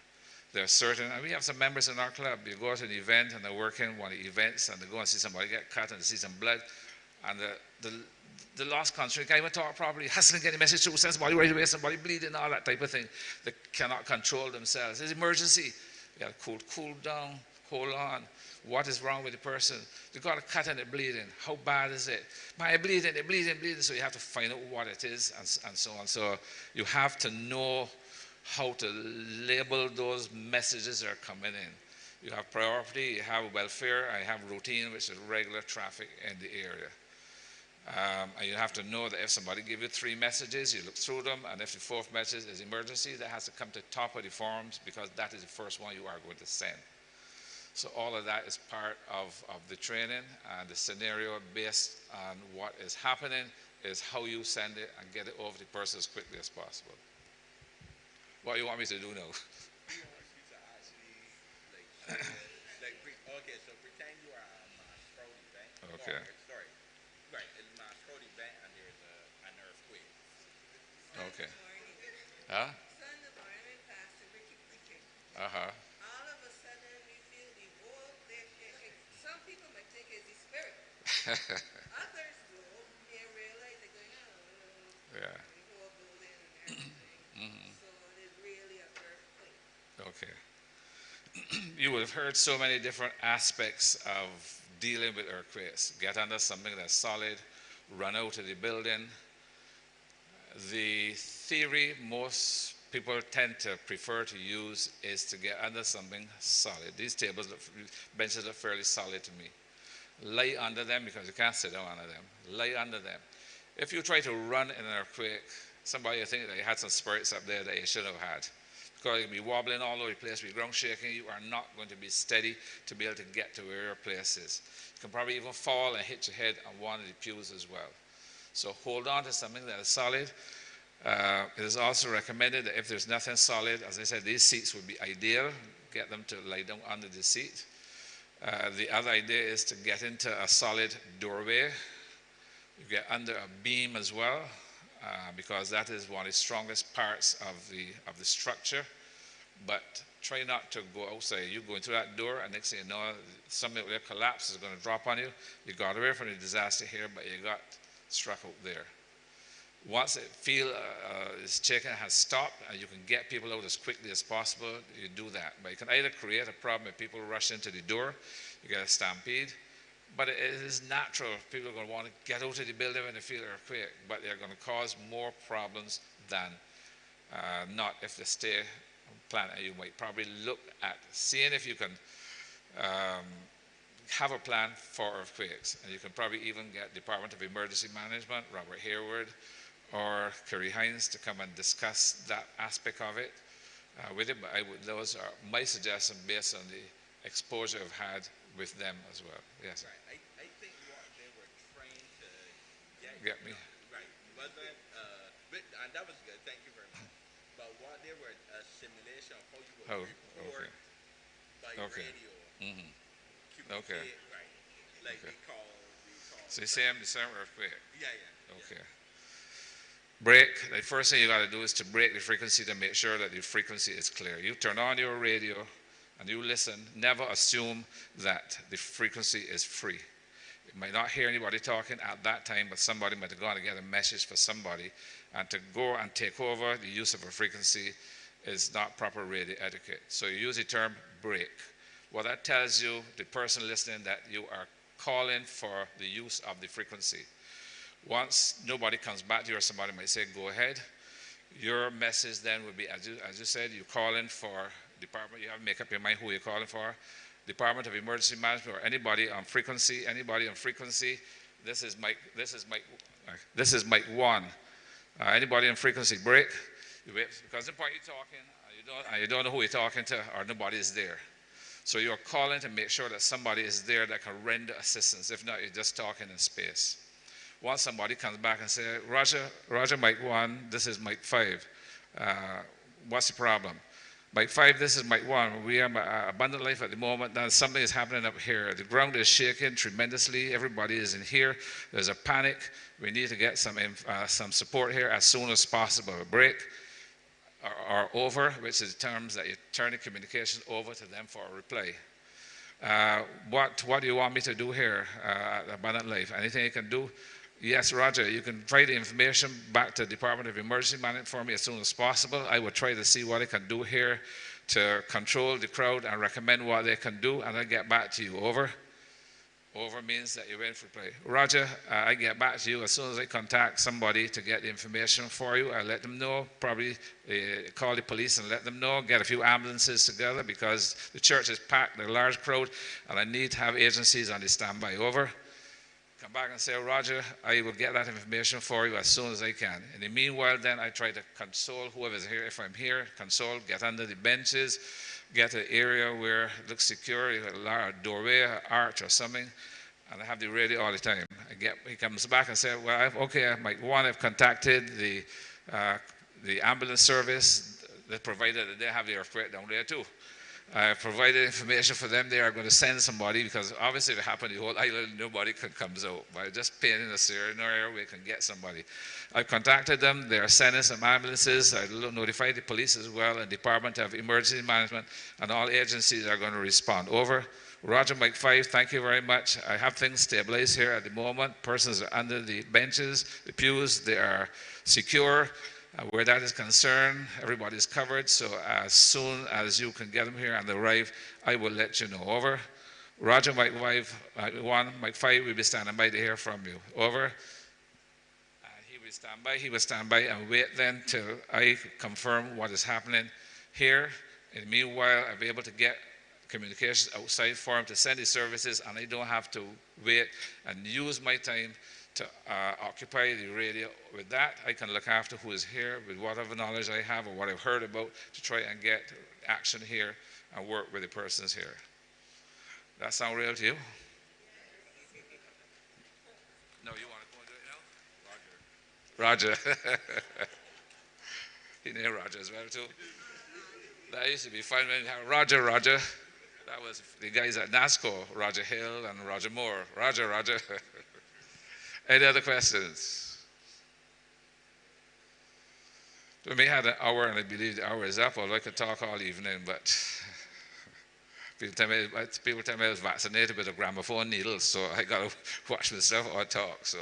There are certain, and we have some members in our club, you go to an event and they're working one of the events and they go and see somebody get cut and they see some blood, And the lost country guy would talk properly, hustling, getting message through, sends somebody right away, somebody bleeding, all that type of thing. They cannot control themselves. It's emergency. You got to cool down, hold on. What is wrong with the person? You got a cut and it bleeding. How bad is it? My bleeding. So you have to find out what it is and so on. So you have to know how to label those messages that are coming in. You have priority, you have welfare, I have routine, which is regular traffic in the area. And you have to know that if somebody gives you 3 messages, you look through them, and if the 4th message is emergency, that has to come to the top of the forms because that is the first one you are going to send. So all of that is part of the training, and the scenario based on what is happening is how you send it and get it over to the person as quickly as possible. What do you want me to do now? Okay, so pretend you are a Mascot event. Okay. Sorry. Right, it's a Mascot event and there's an earthquake. Okay. Huh? Sunday morning, Pastor Ricky preaching. Uh-huh. All of a sudden, we feel the whole place shaking. Some people might think it's the spirit. Others, though, they realize they're going, Yeah. the whole building and everything. So it's really an earthquake. Okay. You would have heard so many different aspects of dealing with earthquakes. Get under something that's solid, run out of the building. The theory most people tend to prefer to use is to get under something solid. These tables, benches are fairly solid to me. Lay under them because you can't sit down under them. Lay under them. If you try to run in an earthquake, somebody will think that you had some spirits up there that you should have had. Because you'll be wobbling all over the place, be ground shaking, you are not going to be steady to be able to get to where your place is. You can probably even fall and hit your head on one of the pews as well. So hold on to something that is solid. It is also recommended that if there's nothing solid, as I said, these seats would be ideal. Get them to lie down under the seat. The other idea is to get into a solid doorway. You get under a beam as well. Because that is one of the strongest parts of the structure. But try not to go outside. You go into that door, and next thing you know, something will collapse is going to drop on you. You got away from the disaster here, but you got struck out there. Once it feel is shaking, has stopped, and you can get people out as quickly as possible, you do that. But you can either create a problem if people rush into the door, you get a stampede. But it is natural. People are going to want to get out of the building when they feel an earthquake, but they're going to cause more problems than not if they stay on planet. You might probably look at seeing if you can have a plan for earthquakes. And you can probably even get Department of Emergency Management, Robert Hayward, or Kerry Hines to come and discuss that aspect of it with it. But those are my suggestions based on the exposure I've had with them as well. Yes. Right. I think what they were trying to get me. Right. Wasn't and that was good. Thank you very much. But what they were a simulation of how you would report by radio. Okay. Right. Like we call. So the same earthquake. Yeah. Okay. Break. The first thing you got to do is to break the frequency to make sure that the frequency is clear. You turn on your radio and you listen. Never assume that the frequency is free. You might not hear anybody talking at that time, but somebody might have gone to get a message for somebody, and to go and take over the use of a frequency is not proper radio etiquette. So you use the term break. Well, that tells you, the person listening, that you are calling for the use of the frequency. Once nobody comes back to you, or somebody might say, go ahead, your message then would be, as you said, you call in for department, you have to make up your mind who you're calling for. Department of Emergency Management, or anybody on frequency, this is Mike 1. Anybody on frequency, break. You wait, because the point you're talking, you don't know who you're talking to, or nobody is there. So you're calling to make sure that somebody is there that can render assistance. If not, you're just talking in space. Once somebody comes back and says, Roger, Mike 1, this is Mike 5. What's the problem? Mike 5, this is Mike 1. We are abundant life at the moment. Now something is happening up here. The ground is shaking tremendously. Everybody is in here. There's a panic. We need to get some support here as soon as possible. Break or over, which is the terms that you turn the communication over to them for a reply. what do you want me to do here at Abundant Life? Anything you can do? Yes, Roger, you can try the information back to the Department of Emergency Management for me as soon as possible. I will try to see what I can do here to control the crowd and recommend what they can do, and I'll get back to you. Over. Over means that you're in for play. Roger, I get back to you as soon as I contact somebody to get the information for you. I let them know, probably call the police and let them know, get a few ambulances together because the church is packed, they're a large crowd, and I need to have agencies on the standby. Over. Come back and say, Roger, I will get that information for you as soon as I can. In the meanwhile, then I try to console whoever's here. If I'm here, console, get under the benches, get an area where it looks secure, a doorway, an arch or something, and I have the radio all the time. He comes back and says, well, I've contacted the ambulance service that provided that they have the earthquake down there too. I provided information for them. They are going to send somebody because obviously if it happened the whole island, nobody comes out. By just painting a scenario, we can get somebody. I contacted them. They are sending some ambulances. I notified the police as well and Department of Emergency Management, and all agencies are going to respond. Over. Roger, Mike 5, thank you very much. I have things stabilized here at the moment. Persons are under the benches, the pews. They are secure. Where that is concerned, everybody's covered, so as soon as you can get them here and arrive, I will let you know. Over. Roger, Mike 1, Mike 5 will be standing by to hear from you. Over. He will stand by and wait then till I confirm what is happening here. In the meanwhile, I'll be able to get communications outside for him to send his services, and I don't have to wait and use my time to occupy the radio. With that, I can look after who is here with whatever knowledge I have or what I've heard about to try and get action here and work with the persons here. That sound real to you? No, you want to go and do it now? Roger. He named Roger as well too. That used to be fun when you have Roger. That was the guys at NASCO, Roger Hill and Roger Moore. Roger. Any other questions? We may have an hour, and I believe the hour is up, although I could talk all evening, but people tell me I was vaccinated with a gramophone needle, so I got to watch myself or talk. So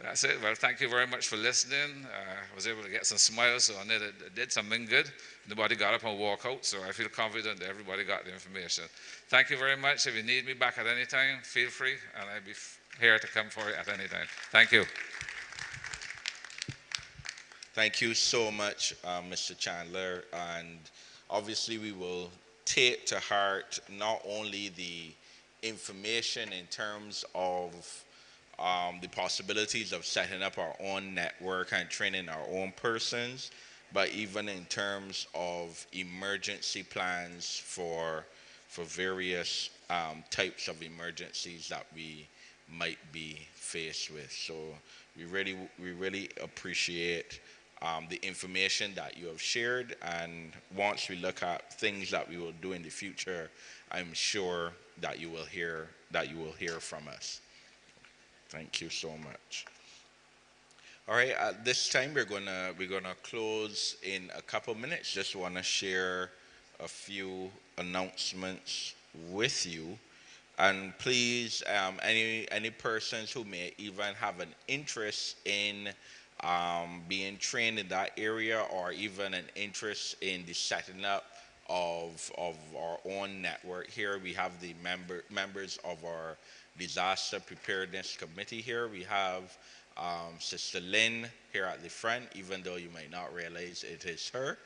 that's it. Well, thank you very much for listening. I was able to get some smiles, so I knew that I did something good. Nobody got up and walked out, so I feel confident that everybody got the information. Thank you very much. If you need me back at any time, feel free, and I'll be here to come for you at any time. Thank you. Thank you so much, Mr. Chandler. And obviously we will take to heart not only the information in terms of the possibilities of setting up our own network and training our own persons, but even in terms of emergency plans for various types of emergencies that we might be faced with. So we really appreciate the information that you have shared, and once we look at things that we will do in the future, I'm sure that you will hear from us. Thank you so much. All right, at this time we're gonna close in a couple minutes. Just want to share a few announcements with you. And please, any persons who may even have an interest in being trained in that area, or even an interest in the setting up of our own network here, we have the members of our Disaster Preparedness Committee here. We have Sister Lynn here at the front, even though you might not realize it is her.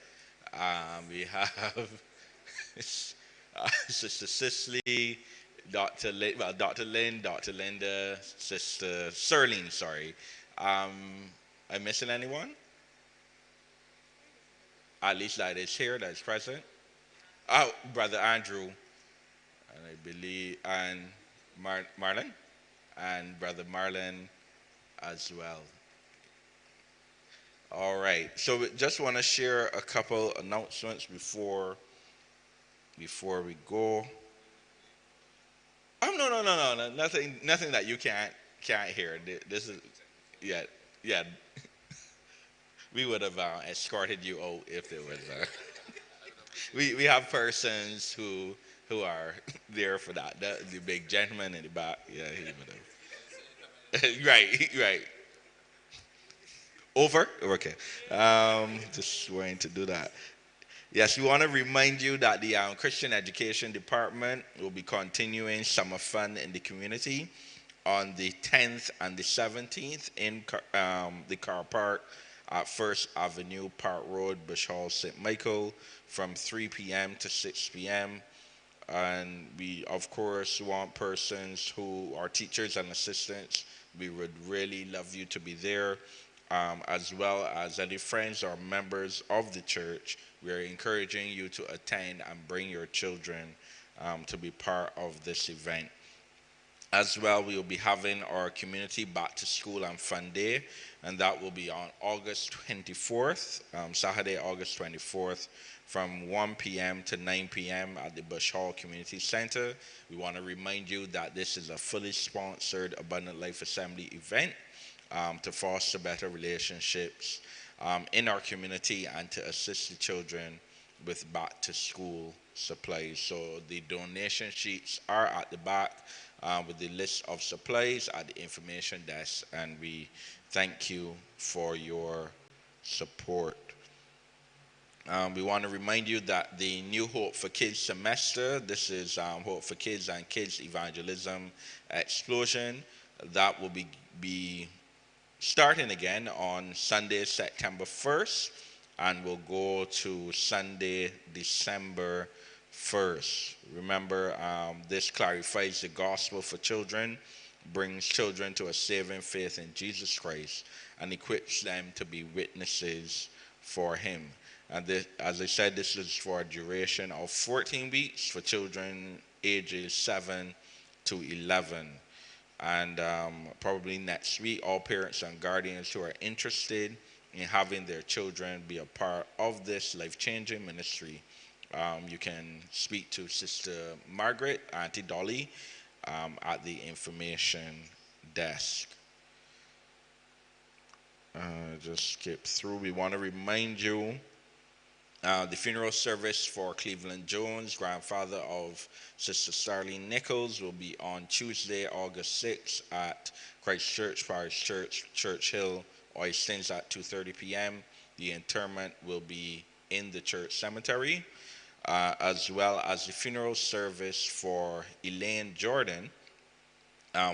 We have Sister Cicely, Dr. Lynn, Dr. Linda, Sister Serling, sorry. Am I missing anyone? At least that is here, that is present. Oh, Brother Andrew, and I believe, and Marlon, and Brother Marlon as well. All right, so we just want to share a couple announcements before we go. Oh, no, nothing that you can't hear. This is, yeah. We would have escorted you out if there was. We have persons who who are there for that. The big gentleman in the back. Yeah, he would have. Right, right. Over? Okay. Just going to do that. Yes, we want to remind you that the Christian Education Department will be continuing summer fun in the community on the 10th and the 17th in the car park at First Avenue, Park Road, Bush Hall, St. Michael from 3 p.m. to 6 p.m. And we, of course, want persons who are teachers and assistants. We would really love you to be there, as well as any friends or members of the church. We are encouraging you to attend and bring your children to be part of this event. As well, we will be having our community back to school and fun day, and that will be on August 24th, Saturday, August 24th, from 1 p.m. to 9 p.m. at the Bush Hall Community Center. We want to remind you that this is a fully sponsored Abundant Life Assembly event to foster better relationships in our community and to assist the children with back to school supplies. So the donation sheets are at the back with the list of supplies at the information desk, and we thank you for your support. We want to remind you that the New Hope for Kids semester, this is Hope for Kids and Kids Evangelism Explosion, that will be starting again on Sunday, September 1st, and will go to Sunday, December 1st. Remember, this clarifies the gospel for children, brings children to a saving faith in Jesus Christ, and equips them to be witnesses for him. And this, as I said, this is for a duration of 14 weeks for children ages 7 to 11. And probably next week, all parents and guardians who are interested in having their children be a part of this life-changing ministry, you can speak to Sister Margaret, Auntie Dolly, at the information desk. Just skip through. We want to remind you the funeral service for Cleveland Jones, grandfather of Sister Starlene Nichols, will be on Tuesday, August 6th at Christ Church Parish Church, Church Hill, Oistins at 2:30 p.m. The interment will be in the church cemetery, as well as the funeral service for Elaine Jordan,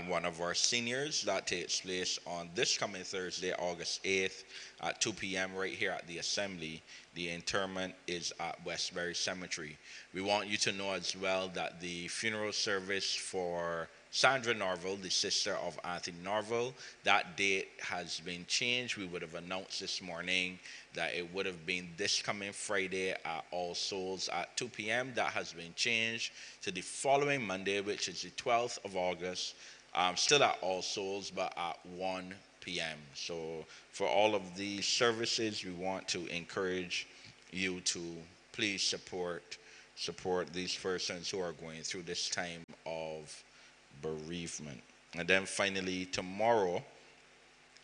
one of our seniors. That takes place on this coming Thursday, August 8th at 2 p.m. right here at the Assembly. The interment is at Westbury Cemetery. We want you to know as well that the funeral service for Sandra Norville, the sister of Anthony Norville, that date has been changed. We would have announced this morning that it would have been this coming Friday at All Souls at 2 p.m. That has been changed to the following Monday, which is the 12th of August, still at All Souls, but at 1 p.m. So for all of these services, we want to encourage you to please support these persons who are going through this time of bereavement. And then finally, tomorrow,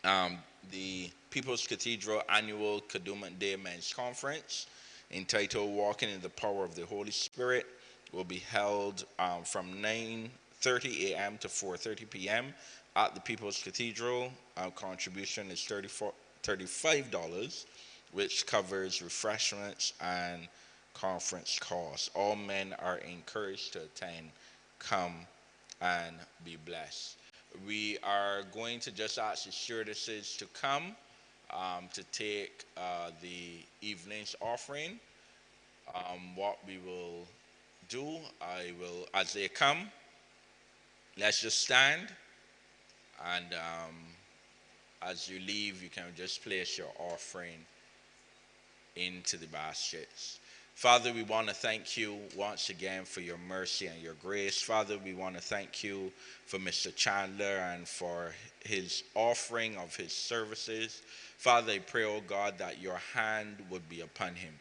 the People's Cathedral Annual Kadooment Day Men's Conference, entitled Walking in the Power of the Holy Spirit, will be held from 9:30 a.m. to 4:30 p.m. at the People's Cathedral. Our contribution is $35, which covers refreshments and conference costs. All men are encouraged to attend. Come and be blessed. We are going to just ask the stewardesses to come to take the evening's offering. What we will do, as they come, let's just stand, and as you leave, you can just place your offering into the baskets. Father, we want to thank you once again for your mercy and your grace. Father, we want to thank you for Mr. Chandler and for his offering of his services. Father, I pray, oh God, that your hand would be upon him.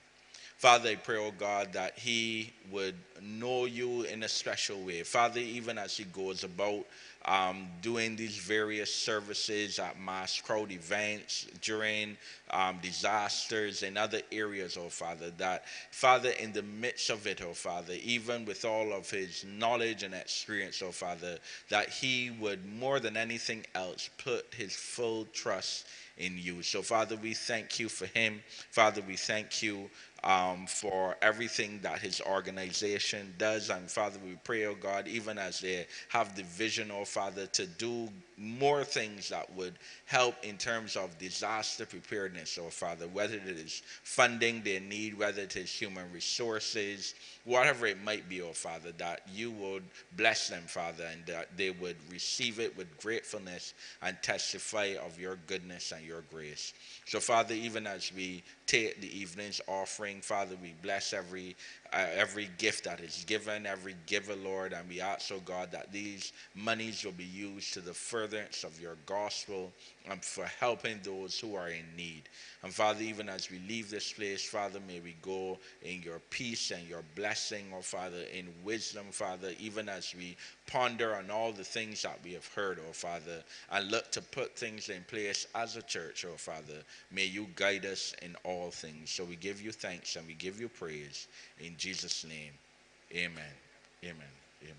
Father, I pray, oh God, that he would know you in a special way. Father, even as he goes about doing these various services at mass crowd events, during disasters and other areas, oh Father, that, Father, in the midst of it, oh Father, even with all of his knowledge and experience, oh Father, that he would more than anything else put his full trust in you. So, Father, we thank you for him. Father, we thank you for everything that his organization does. And Father, we pray, oh God, even as they have the vision, oh Father, to do more things that would help in terms of disaster preparedness, oh Father, whether it is funding they need, whether it is human resources, whatever it might be, oh Father, that you would bless them, Father, and that they would receive it with gratefulness and testify of your goodness and your grace. So, Father, even as we take the evening's offering, Father, we bless every gift that is given, every giver, Lord, and we ask, oh God, that these monies will be used to the furtherance of your gospel and for helping those who are in need. And Father, even as we leave this place, Father, may we go in your peace and your blessing, oh Father, in wisdom, Father, even as we ponder on all the things that we have heard, oh Father, and look to put things in place as a church, oh Father. May you guide us in all things. So we give you thanks and we give you praise. In Jesus' name, amen. Amen. Amen.